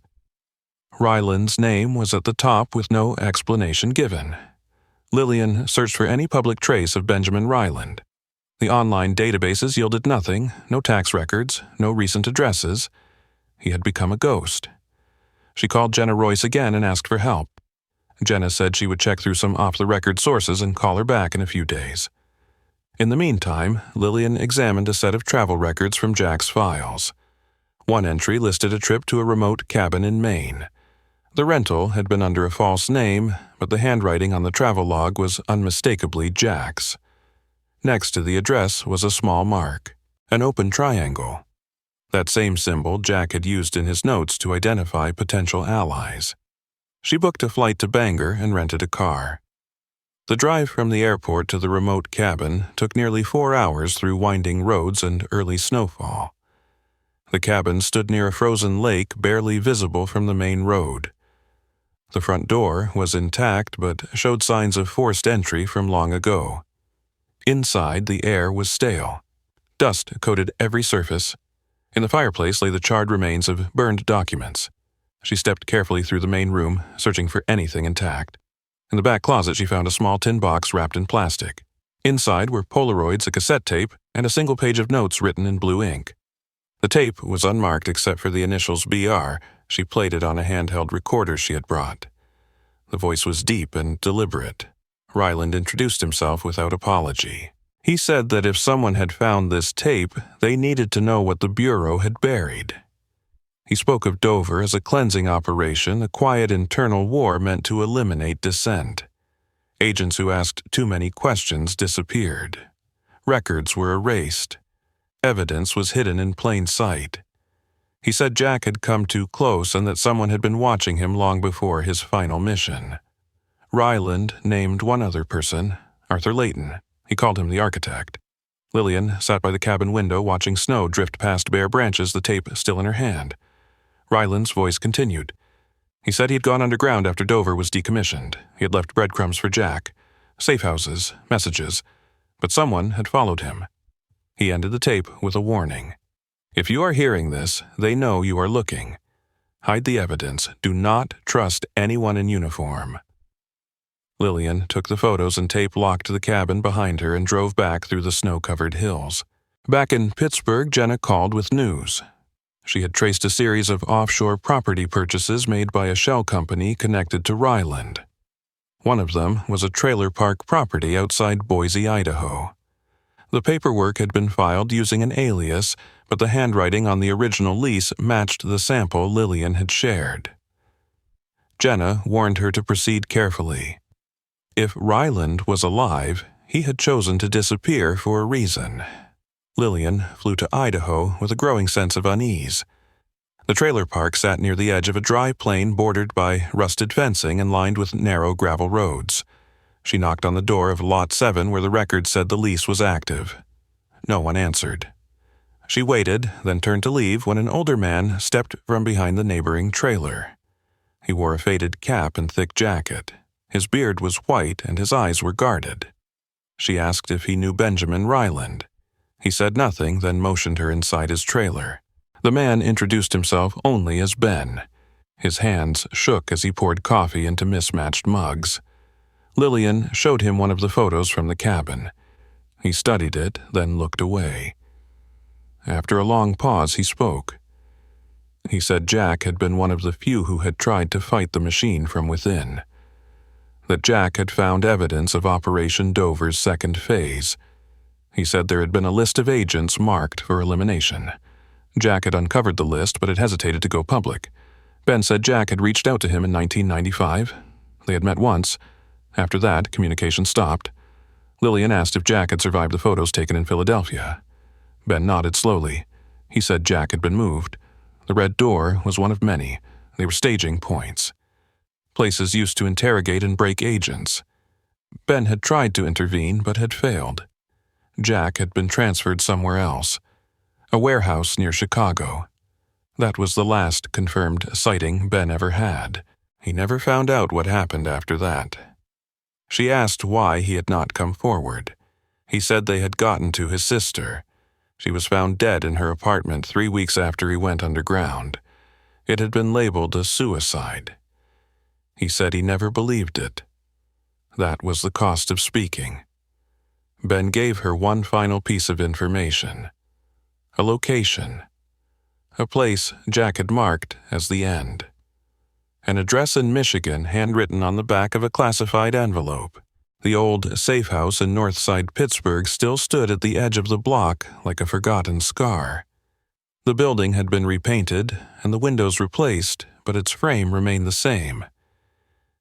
Ryland's name was at the top with no explanation given. Lillian searched for any public trace of Benjamin Ryland. The online databases yielded nothing, no tax records, no recent addresses. He had become a ghost. She called Jenna Royce again and asked for help. Jenna said she would check through some off-the-record sources and call her back in a few days. In the meantime, Lillian examined a set of travel records from Jack's files. One entry listed a trip to a remote cabin in Maine. The rental had been under a false name, but the handwriting on the travel log was unmistakably Jack's. Next to the address was a small mark, an open triangle. That same symbol Jack had used in his notes to identify potential allies. She booked a flight to Bangor and rented a car. The drive from the airport to the remote cabin took nearly 4 hours through winding roads and early snowfall. The cabin stood near a frozen lake barely visible from the main road. The front door was intact but showed signs of forced entry from long ago. Inside, the air was stale. Dust coated every surface. In the fireplace lay the charred remains of burned documents. She stepped carefully through the main room, searching for anything intact. In the back closet, she found a small tin box wrapped in plastic. Inside were Polaroids, a cassette tape, and a single page of notes written in blue ink. The tape was unmarked except for the initials BR. She played it on a handheld recorder she had brought. The voice was deep and deliberate. Ryland introduced himself without apology. He said that if someone had found this tape, they needed to know what the Bureau had buried. He spoke of Dover as a cleansing operation, a quiet internal war meant to eliminate dissent. Agents who asked too many questions disappeared. Records were erased. Evidence was hidden in plain sight. He said Jack had come too close and that someone had been watching him long before his final mission. Ryland named one other person, Arthur Layton. He called him the architect. Lillian sat by the cabin window watching snow drift past bare branches, the tape still in her hand. Ryland's voice continued. He said he had gone underground after Dover was decommissioned. He had left breadcrumbs for Jack, safe houses, messages, but someone had followed him. He ended the tape with a warning. If you are hearing this, they know you are looking. Hide the evidence. Do not trust anyone in uniform. Lillian took the photos and tape locked the cabin behind her and drove back through the snow-covered hills. Back in Pittsburgh, Jenna called with news. She had traced a series of offshore property purchases made by a shell company connected to Ryland. One of them was a trailer park property outside Boise, Idaho. The paperwork had been filed using an alias, but the handwriting on the original lease matched the sample Lillian had shared. Jenna warned her to proceed carefully. If Ryland was alive, he had chosen to disappear for a reason. Lillian flew to Idaho with a growing sense of unease. The trailer park sat near the edge of a dry plain bordered by rusted fencing and lined with narrow gravel roads. She knocked on the door of Lot 7 where the record said the lease was active. No one answered. She waited, then turned to leave when an older man stepped from behind the neighboring trailer. He wore a faded cap and thick jacket. His beard was white and his eyes were guarded. She asked if he knew Benjamin Ryland. He said nothing, then motioned her inside his trailer. The man introduced himself only as Ben. His hands shook as he poured coffee into mismatched mugs. Lillian showed him one of the photos from the cabin. He studied it, then looked away. After a long pause, he spoke. He said Jack had been one of the few who had tried to fight the machine from within. That Jack had found evidence of Operation Dover's second phase. He said there had been a list of agents marked for elimination. Jack had uncovered the list, but had hesitated to go public. Ben said Jack had reached out to him in 1995. They had met once. After that, communication stopped. Lillian asked if Jack had survived the photos taken in Philadelphia. Ben nodded slowly. He said Jack had been moved. The Red Door was one of many. They were staging points. Places used to interrogate and break agents. Ben had tried to intervene, but had failed. Jack had been transferred somewhere else. A warehouse near Chicago. That was the last confirmed sighting Ben ever had. He never found out what happened after that. She asked why he had not come forward. He said they had gotten to his sister. She was found dead in her apartment 3 weeks after he went underground. It had been labeled a suicide. He said he never believed it. That was the cost of speaking. Ben gave her one final piece of information. A location. A place Jack had marked as the end. An address in Michigan handwritten on the back of a classified envelope. The old safe house in Northside Pittsburgh still stood at the edge of the block like a forgotten scar. The building had been repainted and the windows replaced, but its frame remained the same.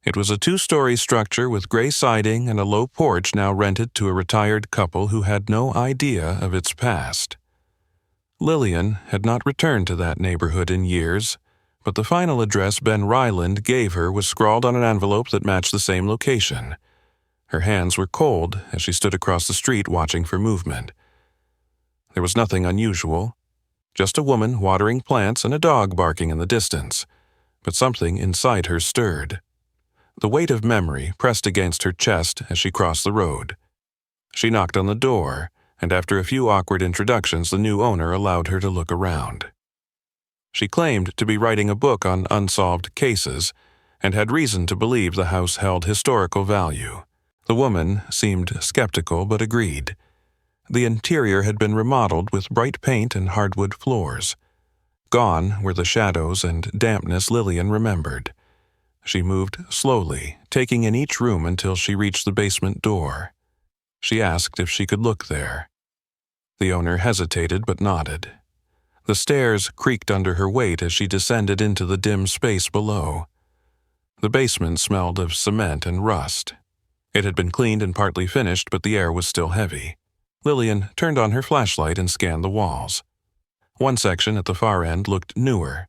It was a 2-story structure with gray siding and a low porch now rented to a retired couple who had no idea of its past. Lillian had not returned to that neighborhood in years, but the final address Ben Ryland gave her was scrawled on an envelope that matched the same location. Her hands were cold as she stood across the street watching for movement. There was nothing unusual, just a woman watering plants and a dog barking in the distance, but something inside her stirred. The weight of memory pressed against her chest as she crossed the road. She knocked on the door, and after a few awkward introductions, the new owner allowed her to look around. She claimed to be writing a book on unsolved cases and had reason to believe the house held historical value. The woman seemed skeptical but agreed. The interior had been remodeled with bright paint and hardwood floors. Gone were the shadows and dampness Lillian remembered. She moved slowly, taking in each room until she reached the basement door. She asked if she could look there. The owner hesitated but nodded. The stairs creaked under her weight as she descended into the dim space below. The basement smelled of cement and rust. It had been cleaned and partly finished, but the air was still heavy. Lillian turned on her flashlight and scanned the walls. One section at the far end looked newer.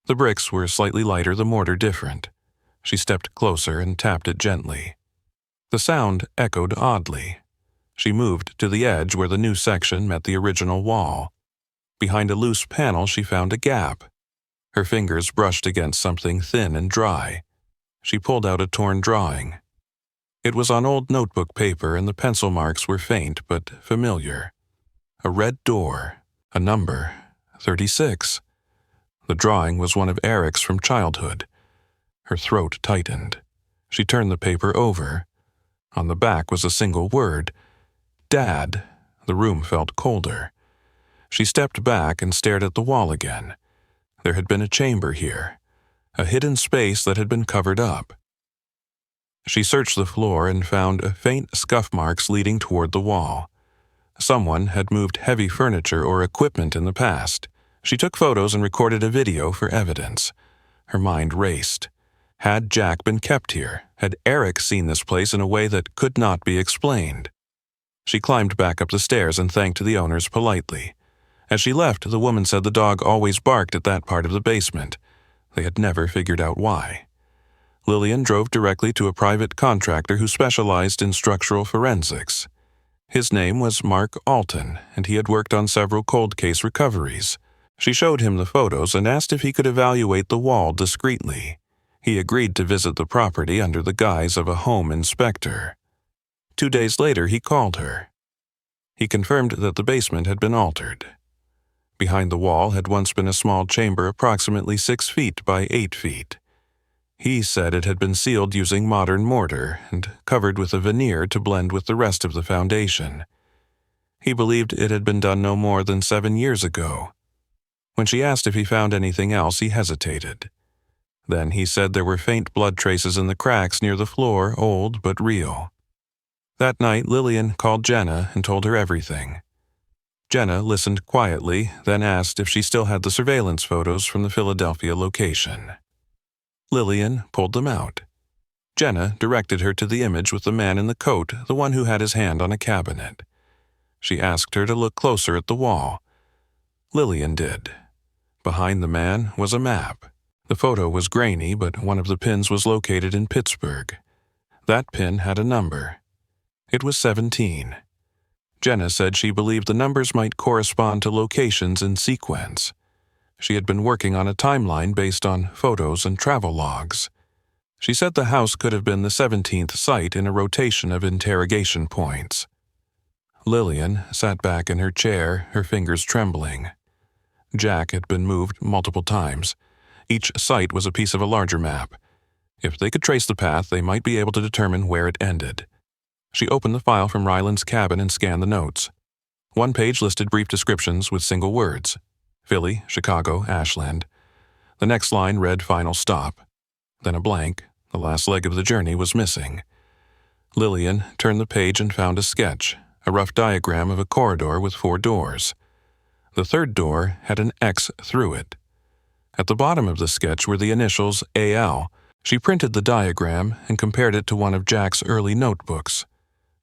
The bricks were slightly lighter, the mortar different. She stepped closer and tapped it gently. The sound echoed oddly. She moved to the edge where the new section met the original wall. Behind a loose panel, she found a gap. Her fingers brushed against something thin and dry. She pulled out a torn drawing. It was on old notebook paper, and the pencil marks were faint but familiar. A red door, a number, 36. The drawing was one of Eric's from childhood. Her throat tightened. She turned the paper over. On the back was a single word, Dad. The room felt colder. She stepped back and stared at the wall again. There had been a chamber here, a hidden space that had been covered up. She searched the floor and found faint scuff marks leading toward the wall. Someone had moved heavy furniture or equipment in the past. She took photos and recorded a video for evidence. Her mind raced. Had Jack been kept here? Had Eric seen this place in a way that could not be explained? She climbed back up the stairs and thanked the owners politely. As she left, the woman said the dog always barked at that part of the basement. They had never figured out why. Lillian drove directly to a private contractor who specialized in structural forensics. His name was Mark Alton, and he had worked on several cold case recoveries. She showed him the photos and asked if he could evaluate the wall discreetly. He agreed to visit the property under the guise of a home inspector. 2 days later, he called her. He confirmed that the basement had been altered. Behind the wall had once been a small chamber approximately 6 feet by 8 feet. He said it had been sealed using modern mortar and covered with a veneer to blend with the rest of the foundation. He believed it had been done no more than 7 years ago. When she asked if he found anything else, he hesitated. Then he said there were faint blood traces in the cracks near the floor, old but real. That night, Lillian called Jenna and told her everything. Jenna listened quietly, then asked if she still had the surveillance photos from the Philadelphia location. Lillian pulled them out. Jenna directed her to the image with the man in the coat, the one who had his hand on a cabinet. She asked her to look closer at the wall. Lillian did. Behind the man was a map. The photo was grainy, but one of the pins was located in Pittsburgh. That pin had a number. It was 17. Jenna said she believed the numbers might correspond to locations in sequence. She had been working on a timeline based on photos and travel logs. She said the house could have been the 17th site in a rotation of interrogation points. Lillian sat back in her chair, her fingers trembling. Jack had been moved multiple times. Each site was a piece of a larger map. If they could trace the path, they might be able to determine where it ended. She opened the file from Ryland's cabin and scanned the notes. One page listed brief descriptions with single words: Philly, Chicago, Ashland. The next line read final stop. Then a blank. The last leg of the journey was missing. Lillian turned the page and found a sketch, a rough diagram of a corridor with 4 doors. The third door had an X through it. At the bottom of the sketch were the initials AL. She printed the diagram and compared it to one of Jack's early notebooks.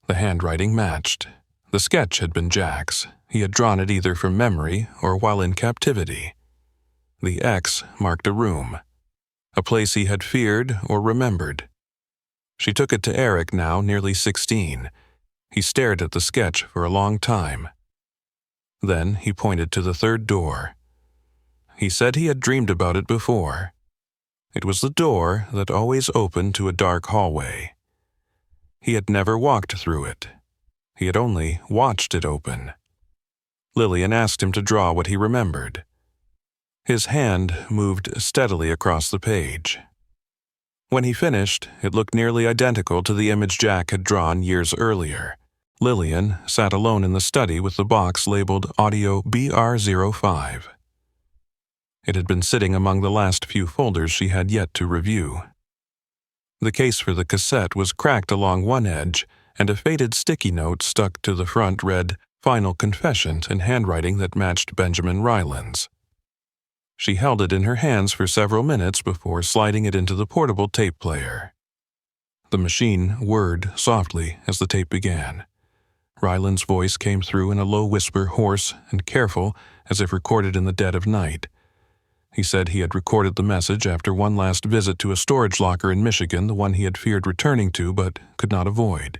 The handwriting matched. The sketch had been Jack's. He had drawn it either from memory or while in captivity. The X marked a room, a place he had feared or remembered. She took it to Eric, now nearly 16. He stared at the sketch for a long time. Then he pointed to the third door. He said he had dreamed about it before. It was the door that always opened to a dark hallway. He had never walked through it. He had only watched it open. Lillian asked him to draw what he remembered. His hand moved steadily across the page. When he finished, it looked nearly identical to the image Jack had drawn years earlier. Lillian sat alone in the study with the box labeled Audio BR05. It had been sitting among the last few folders she had yet to review. The case for the cassette was cracked along one edge, and a faded sticky note stuck to the front read, "Final Confession," in handwriting that matched Benjamin Ryland's. She held it in her hands for several minutes before sliding it into the portable tape player. The machine whirred softly as the tape began. Ryland's voice came through in a low whisper, hoarse and careful, as if recorded in the dead of night. He said he had recorded the message after one last visit to a storage locker in Michigan, the one he had feared returning to but could not avoid.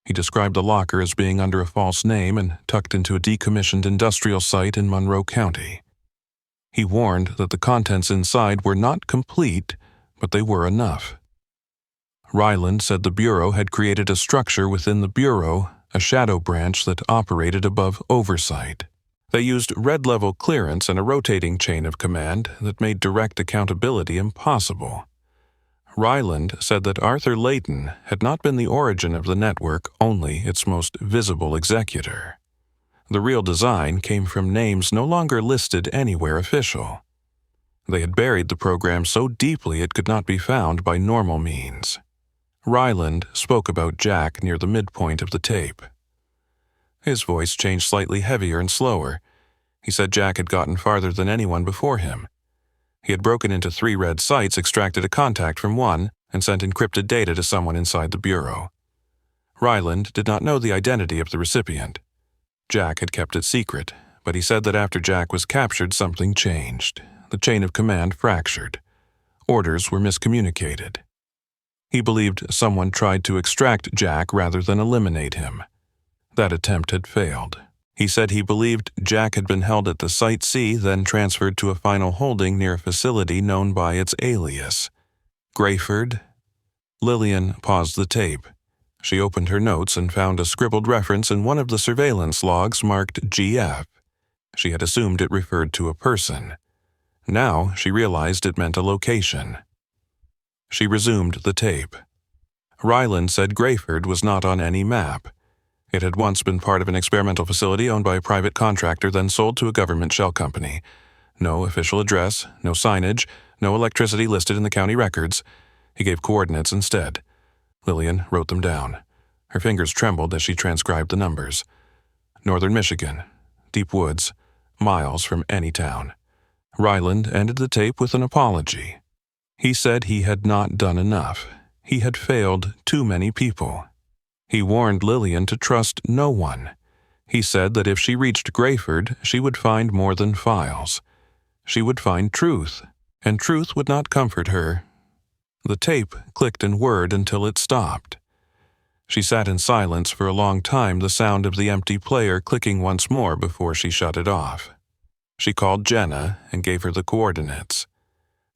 He described the locker as being under a false name and tucked into a decommissioned industrial site in Monroe County. He warned that the contents inside were not complete, but they were enough. Ryland said the Bureau had created a structure within the Bureau, a shadow branch that operated above oversight. They used red-level clearance and a rotating chain of command that made direct accountability impossible. Ryland said that Arthur Layton had not been the origin of the network, only its most visible executor. The real design came from names no longer listed anywhere official. They had buried the program so deeply it could not be found by normal means. Ryland spoke about Jack near the midpoint of the tape. His voice changed slightly heavier and slower. He said Jack had gotten farther than anyone before him. He had broken into 3 red sites, extracted a contact from one, and sent encrypted data to someone inside the Bureau. Ryland did not know the identity of the recipient. Jack had kept it secret, but he said that after Jack was captured, something changed. The chain of command fractured. Orders were miscommunicated. He believed someone tried to extract Jack rather than eliminate him. That attempt had failed. He said he believed Jack had been held at the Site C, then transferred to a final holding near a facility known by its alias, Grayford. Lillian paused the tape. She opened her notes and found a scribbled reference in one of the surveillance logs marked GF. She had assumed it referred to a person. Now she realized it meant a location. She resumed the tape. Ryland said Grayford was not on any map. It had once been part of an experimental facility owned by a private contractor, then sold to a government shell company. No official address, no signage, no electricity listed in the county records. He gave coordinates instead. Lillian wrote them down. Her fingers trembled as she transcribed the numbers. Northern Michigan, deep woods, miles from any town. Ryland ended the tape with an apology. He said he had not done enough. He had failed too many people. He warned Lillian to trust no one. He said that if she reached Grayford, she would find more than files. She would find truth, and truth would not comfort her. The tape clicked and whirred until it stopped. She sat in silence for a long time, the sound of the empty player clicking once more before she shut it off. She called Jenna and gave her the coordinates.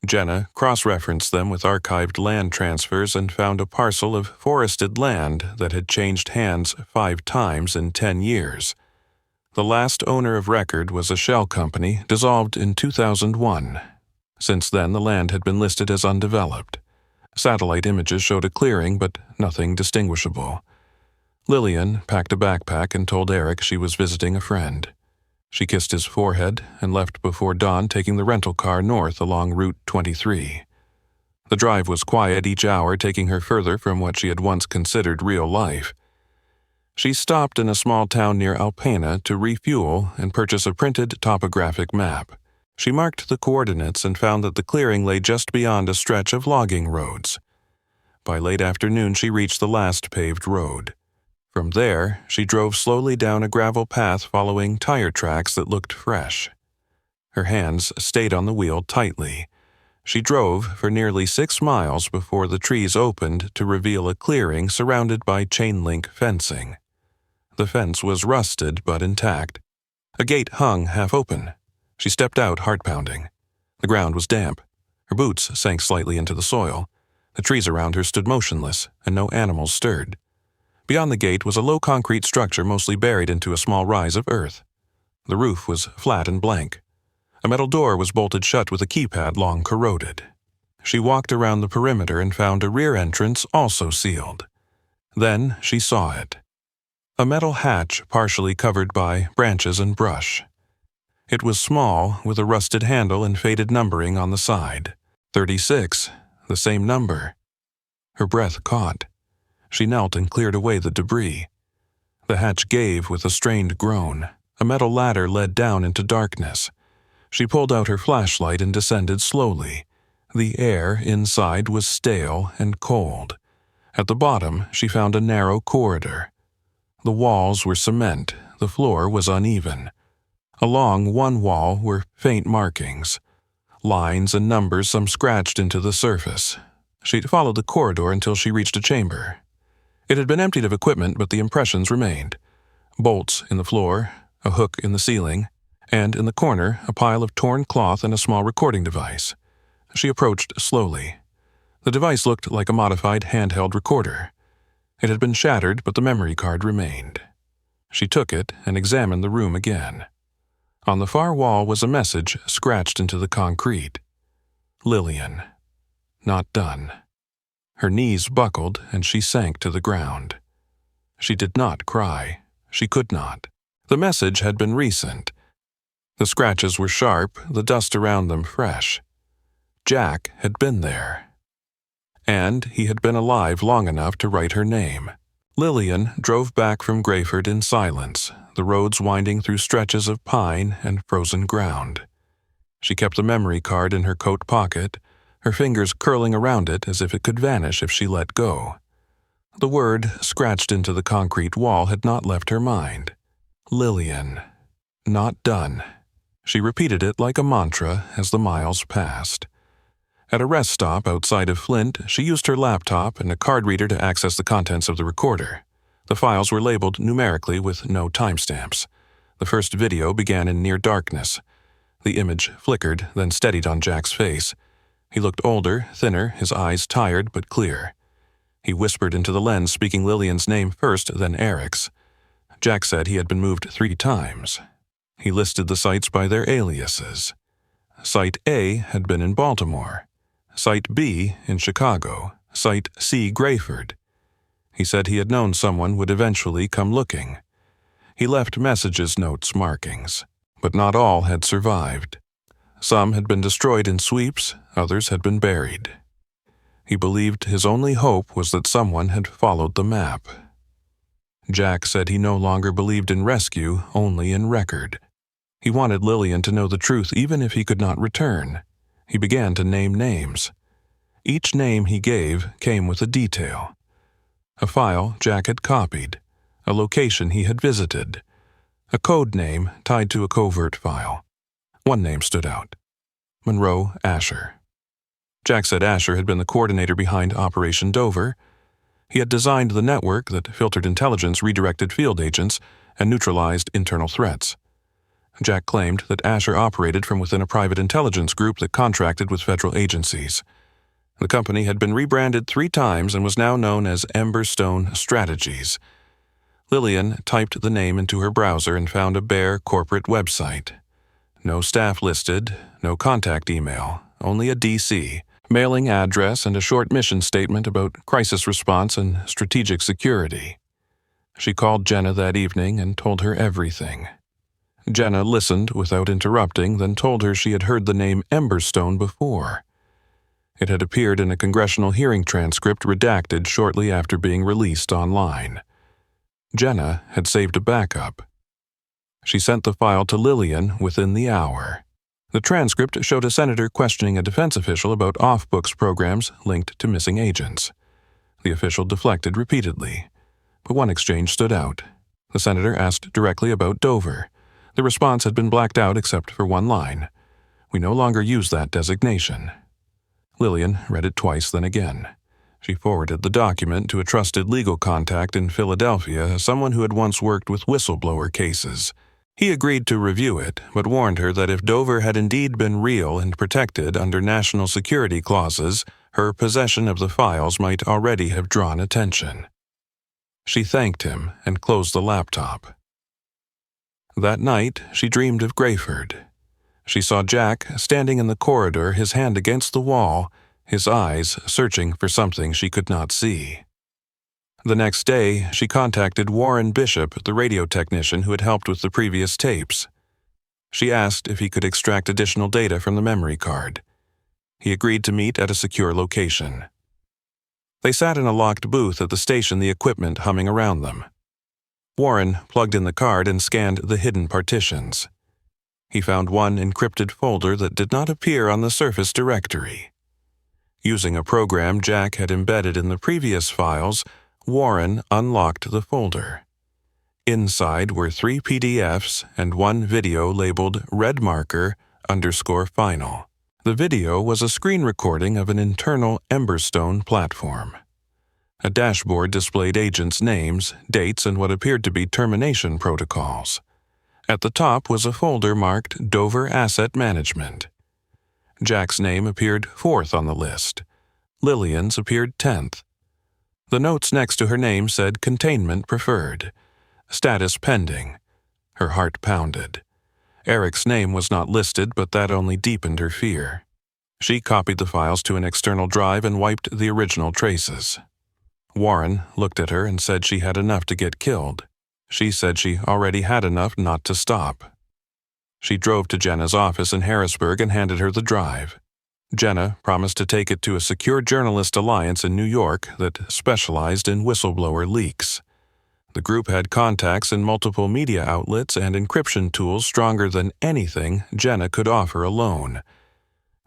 Jenna cross-referenced them with archived land transfers and found a parcel of forested land that had changed hands 5 times in 10 years. The last owner of record was a shell company dissolved in 2001. Since then, the land had been listed as undeveloped. Satellite images showed a clearing, but nothing distinguishable. Lillian packed a backpack and told Eric she was visiting a friend. She kissed his forehead and left before dawn, taking the rental car north along Route 23. The drive was quiet each hour, taking her further from what she had once considered real life. She stopped in a small town near Alpena to refuel and purchase a printed topographic map. She marked the coordinates and found that the clearing lay just beyond a stretch of logging roads. By late afternoon, she reached the last paved road. From there, she drove slowly down a gravel path following tire tracks that looked fresh. Her hands stayed on the wheel tightly. She drove for nearly 6 miles before the trees opened to reveal a clearing surrounded by chain-link fencing. The fence was rusted but intact. A gate hung half open. She stepped out, heart-pounding. The ground was damp. Her boots sank slightly into the soil. The trees around her stood motionless, and no animals stirred. Beyond the gate was a low concrete structure mostly buried into a small rise of earth. The roof was flat and blank. A metal door was bolted shut with a keypad long corroded. She walked around the perimeter and found a rear entrance also sealed. Then she saw it. A metal hatch partially covered by branches and brush. It was small, with a rusted handle and faded numbering on the side. 36, the same number. Her breath caught. She knelt and cleared away the debris. The hatch gave with a strained groan. A metal ladder led down into darkness. She pulled out her flashlight and descended slowly. The air inside was stale and cold. At the bottom, she found a narrow corridor. The walls were cement. The floor was uneven. Along one wall were faint markings. Lines and numbers, some scratched into the surface. She followed the corridor until she reached a chamber. It had been emptied of equipment, but the impressions remained. Bolts in the floor, a hook in the ceiling, and in the corner, a pile of torn cloth and a small recording device. She approached slowly. The device looked like a modified handheld recorder. It had been shattered, but the memory card remained. She took it and examined the room again. On the far wall was a message scratched into the concrete. Lillian. Not done. Her knees buckled and she sank to the ground. She did not cry. She could not. The message had been recent. The scratches were sharp, the dust around them fresh. Jack had been there. And he had been alive long enough to write her name. Lillian drove back from Grayford in silence, the roads winding through stretches of pine and frozen ground. She kept the memory card in her coat pocket, her fingers curling around it as if it could vanish if she let go. The word scratched into the concrete wall had not left her mind. Lillian. Not done. She repeated it like a mantra as the miles passed. At a rest stop outside of Flint, she used her laptop and a card reader to access the contents of the recorder. The files were labeled numerically with no timestamps. The first video began in near darkness. The image flickered, then steadied on Jack's face. He looked older, thinner, his eyes tired but clear. He whispered into the lens, speaking Lillian's name first, then Eric's. Jack said he had been moved 3 times. He listed the sites by their aliases. Site A had been in Baltimore. Site B in Chicago. Site C Grayford. He said he had known someone would eventually come looking. He left messages, notes, markings. But not all had survived. Some had been destroyed in sweeps, others had been buried. He believed his only hope was that someone had followed the map. Jack said he no longer believed in rescue, only in record. He wanted Lillian to know the truth even if he could not return. He began to name names. Each name he gave came with a detail. A file Jack had copied, a location he had visited, a code name tied to a covert file. One name stood out: Monroe Asher. Jack said Asher had been the coordinator behind Operation Dover. He had designed the network that filtered intelligence, redirected field agents, and neutralized internal threats. Jack claimed that Asher operated from within a private intelligence group that contracted with federal agencies. The company had been rebranded 3 times and was now known as Emberstone Strategies. Lillian typed the name into her browser and found a bare corporate website. No staff listed, no contact email, only a DC, mailing address, and a short mission statement about crisis response and strategic security. She called Jenna that evening and told her everything. Jenna listened without interrupting, then told her she had heard the name Emberstone before. It had appeared in a congressional hearing transcript redacted shortly after being released online. Jenna had saved a backup. She sent the file to Lillian within the hour. The transcript showed a senator questioning a defense official about off-books programs linked to missing agents. The official deflected repeatedly, but one exchange stood out. The senator asked directly about Dover. The response had been blacked out except for one line: "We no longer use that designation." Lillian read it twice, then again. She forwarded the document to a trusted legal contact in Philadelphia, someone who had once worked with whistleblower cases. He agreed to review it, but warned her that if Dover had indeed been real and protected under national security clauses, her possession of the files might already have drawn attention. She thanked him and closed the laptop. That night, she dreamed of Grayford. She saw Jack standing in the corridor, his hand against the wall, his eyes searching for something she could not see. The next day, she contacted Warren Bishop, the radio technician who had helped with the previous tapes. She asked if he could extract additional data from the memory card. He agreed to meet at a secure location. They sat in a locked booth at the station, the equipment humming around them. Warren plugged in the card and scanned the hidden partitions. He found one encrypted folder that did not appear on the Surface directory. Using a program Jack had embedded in the previous files, Warren unlocked the folder. Inside were 3 PDFs and 1 video labeled redmarker_final. The video was a screen recording of an internal Emberstone platform. A dashboard displayed agents' names, dates, and what appeared to be termination protocols. At the top was a folder marked Dover Asset Management. Jack's name appeared 4th on the list. Lillian's appeared 10th. The notes next to her name said Containment Preferred. Status Pending. Her heart pounded. Eric's name was not listed, but that only deepened her fear. She copied the files to an external drive and wiped the original traces. Warren looked at her and said she had enough to get killed. She said she already had enough not to stop. She drove to Jenna's office in Harrisburg and handed her the drive. Jenna promised to take it to a secure journalist alliance in New York that specialized in whistleblower leaks. The group had contacts in multiple media outlets and encryption tools stronger than anything Jenna could offer alone.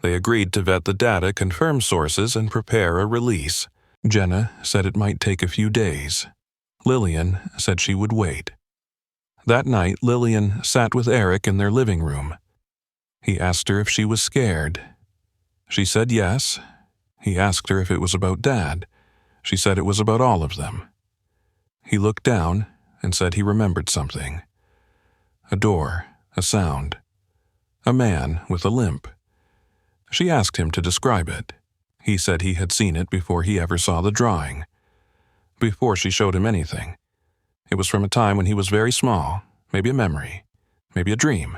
They agreed to vet the data, confirm sources, and prepare a release. Jenna said it might take a few days. Lillian said she would wait. That night, Lillian sat with Eric in their living room. He asked her if she was scared. She said yes. He asked her if it was about Dad. She said it was about all of them. He looked down and said he remembered something. A door, a sound, a man with a limp. She asked him to describe it. He said he had seen it before he ever saw the drawing. Before she showed him anything. It was from a time when he was very small, maybe a memory, maybe a dream.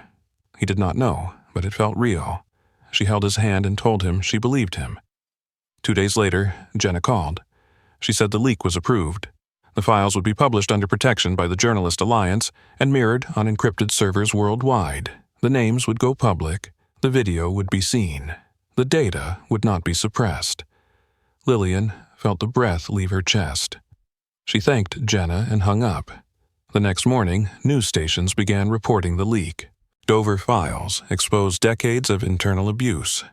He did not know, but it felt real. She held his hand and told him she believed him. 2 days later, Jenna called. She said the leak was approved. The files would be published under protection by the Journalist Alliance and mirrored on encrypted servers worldwide. The names would go public. The video would be seen. The data would not be suppressed. Lillian felt the breath leave her chest. She thanked Jenna and hung up. The next morning, news stations began reporting the leak. Dover files exposed decades of internal abuse.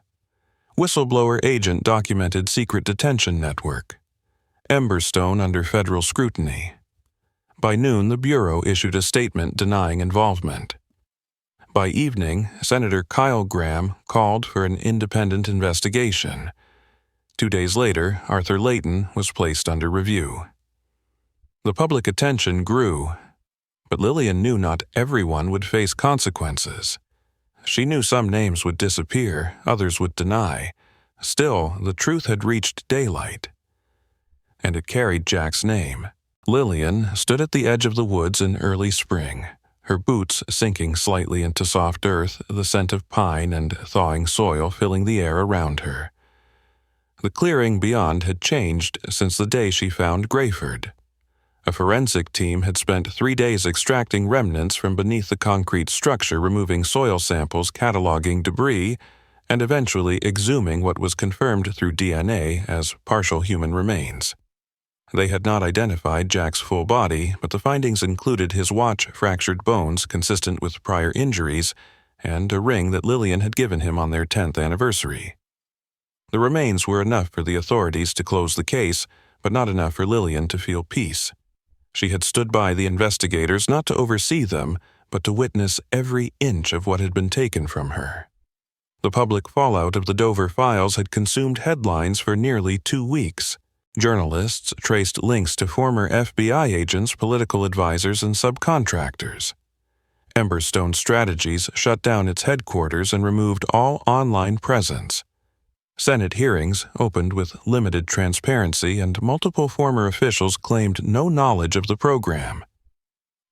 Whistleblower agent documented secret detention network. Emberstone under federal scrutiny. By noon, the Bureau issued a statement denying involvement. By evening, Senator Kyle Graham called for an independent investigation. 2 days later, Arthur Layton was placed under review. The public attention grew, but Lillian knew not everyone would face consequences. She knew some names would disappear, others would deny. Still, the truth had reached daylight. And it carried Jack's name. Lillian stood at the edge of the woods in early spring, her boots sinking slightly into soft earth, the scent of pine and thawing soil filling the air around her. The clearing beyond had changed since the day she found Grayford. A forensic team had spent 3 days extracting remnants from beneath the concrete structure, removing soil samples, cataloging debris, and eventually exhuming what was confirmed through DNA as partial human remains. They had not identified Jack's full body, but the findings included his watch-fractured bones consistent with prior injuries and a ring that Lillian had given him on their 10th anniversary. The remains were enough for the authorities to close the case, but not enough for Lillian to feel peace. She had stood by the investigators not to oversee them, but to witness every inch of what had been taken from her. The public fallout of the Dover files had consumed headlines for nearly 2 weeks. Journalists traced links to former FBI agents, political advisors, and subcontractors. Emberstone Strategies shut down its headquarters and removed all online presence. Senate hearings opened with limited transparency, and multiple former officials claimed no knowledge of the program.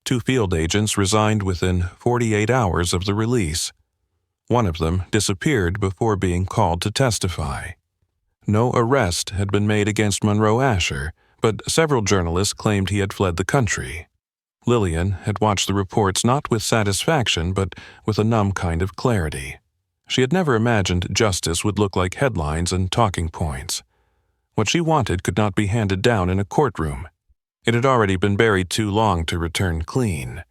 2 field agents resigned within 48 hours of the release. One of them disappeared before being called to testify. No arrest had been made against Monroe Asher, but several journalists claimed he had fled the country. Lillian had watched the reports not with satisfaction, but with a numb kind of clarity. She had never imagined justice would look like headlines and talking points. What she wanted could not be handed down in a courtroom. It had already been buried too long to return clean.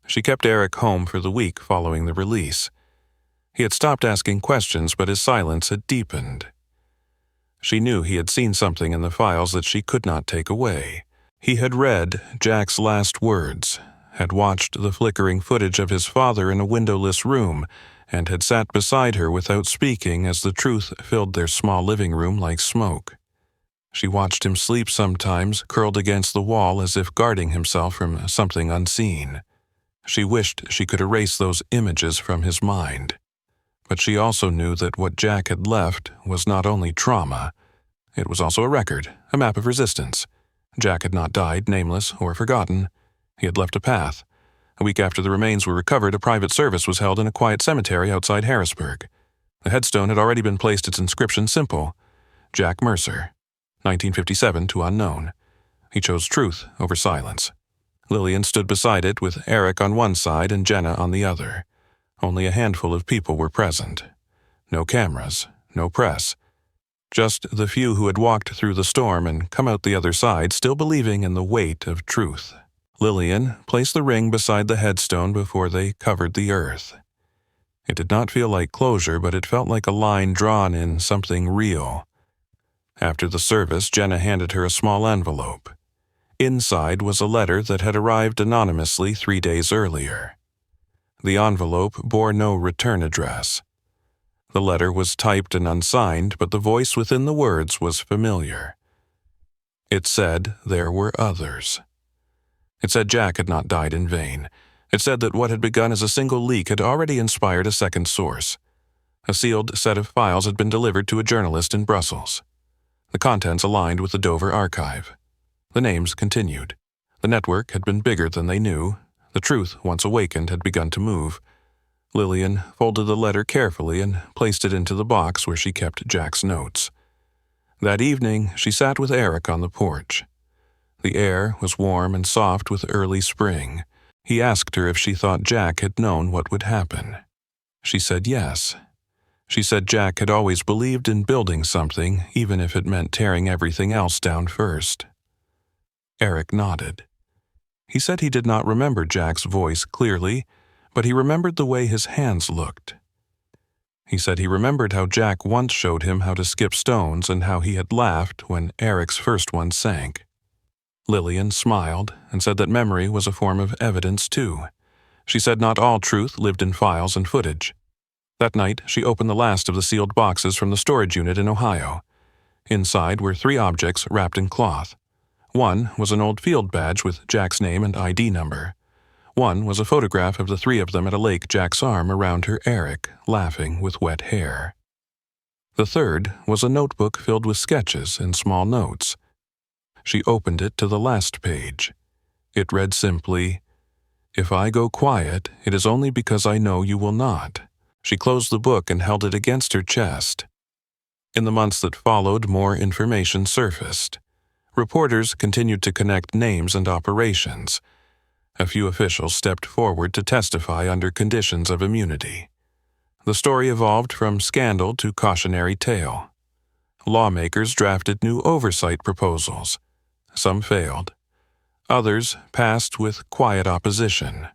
She kept Eric home for the week following the release. He had stopped asking questions, but his silence had deepened. She knew he had seen something in the files that she could not take away. He had read Jack's last words, had watched the flickering footage of his father in a windowless room, and had sat beside her without speaking as the truth filled their small living room like smoke. She watched him sleep sometimes, curled against the wall as if guarding himself from something unseen. She wished she could erase those images from his mind. But she also knew that what Jack had left was not only trauma, it was also a record, a map of resistance. Jack had not died, nameless or forgotten. He had left a path. A week after the remains were recovered, a private service was held in a quiet cemetery outside Harrisburg. The headstone had already been placed, its inscription simple: Jack Mercer, 1957 to unknown. He chose truth over silence. Lillian stood beside it with Eric on one side and Jenna on the other. Only a handful of people were present. No cameras, no press. Just the few who had walked through the storm and come out the other side still believing in the weight of truth. Lillian placed the ring beside the headstone before they covered the earth. It did not feel like closure, but it felt like a line drawn in something real. After the service, Jenna handed her a small envelope. Inside was a letter that had arrived anonymously 3 days earlier. The envelope bore no return address. The letter was typed and unsigned, but the voice within the words was familiar. It said there were others. It said Jack had not died in vain. It said that what had begun as a single leak had already inspired a second source. A sealed set of files had been delivered to a journalist in Brussels. The contents aligned with the Dover archive. The names continued. The network had been bigger than they knew. The truth, once awakened, had begun to move. Lillian folded the letter carefully and placed it into the box where she kept Jack's notes. That evening, she sat with Eric on the porch. The air was warm and soft with early spring. He asked her if she thought Jack had known what would happen. She said yes. She said Jack had always believed in building something, even if it meant tearing everything else down first. Eric nodded. He said he did not remember Jack's voice clearly, but he remembered the way his hands looked. He said he remembered how Jack once showed him how to skip stones and how he had laughed when Eric's first one sank. Lillian smiled and said that memory was a form of evidence too. She said not all truth lived in files and footage. That night, she opened the last of the sealed boxes from the storage unit in Ohio. Inside were 3 objects wrapped in cloth. One was an old field badge with Jack's name and ID number. One was a photograph of the 3 of them at a lake, Jack's arm around her Eric, laughing with wet hair. The third was a notebook filled with sketches and small notes. She opened it to the last page. It read simply, "If I go quiet, it is only because I know you will not." She closed the book and held it against her chest. In the months that followed, more information surfaced. Reporters continued to connect names and operations. A few officials stepped forward to testify under conditions of immunity. The story evolved from scandal to cautionary tale. Lawmakers drafted new oversight proposals. Some failed. Others passed with quiet opposition.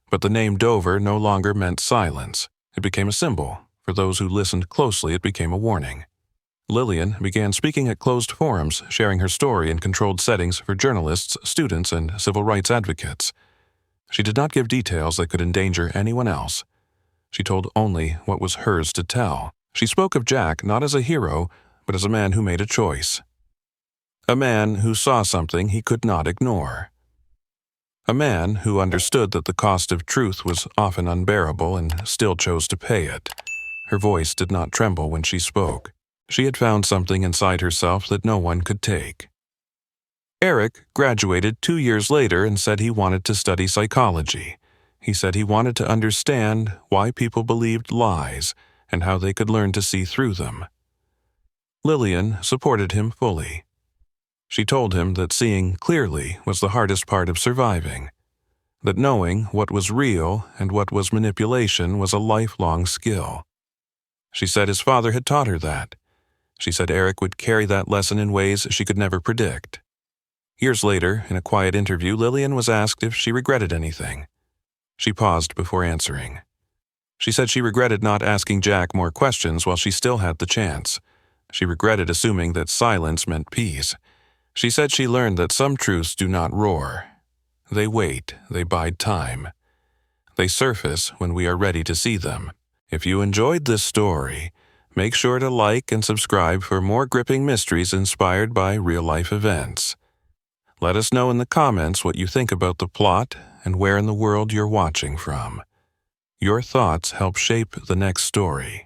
But the name Dover no longer meant silence. It became a symbol. For those who listened closely, it became a warning. Lillian began speaking at closed forums, sharing her story in controlled settings for journalists, students, and civil rights advocates. She did not give details that could endanger anyone else. She told only what was hers to tell. She spoke of Jack not as a hero, but as a man who made a choice. A man who saw something he could not ignore. A man who understood that the cost of truth was often unbearable and still chose to pay it. Her voice did not tremble when she spoke. She had found something inside herself that no one could take. Eric graduated 2 years later and said he wanted to study psychology. He said he wanted to understand why people believed lies and how they could learn to see through them. Lillian supported him fully. She told him that seeing clearly was the hardest part of surviving, that knowing what was real and what was manipulation was a lifelong skill. She said his father had taught her that. She said Eric would carry that lesson in ways she could never predict. Years later, in a quiet interview, Lillian was asked if she regretted anything. She paused before answering. She said she regretted not asking Jack more questions while she still had the chance. She regretted assuming that silence meant peace. She said she learned that some truths do not roar. They wait, they bide time. They surface when we are ready to see them. If you enjoyed this story, make sure to like and subscribe for more gripping mysteries inspired by real-life events. Let us know in the comments what you think about the plot and where in the world you're watching from. Your thoughts help shape the next story.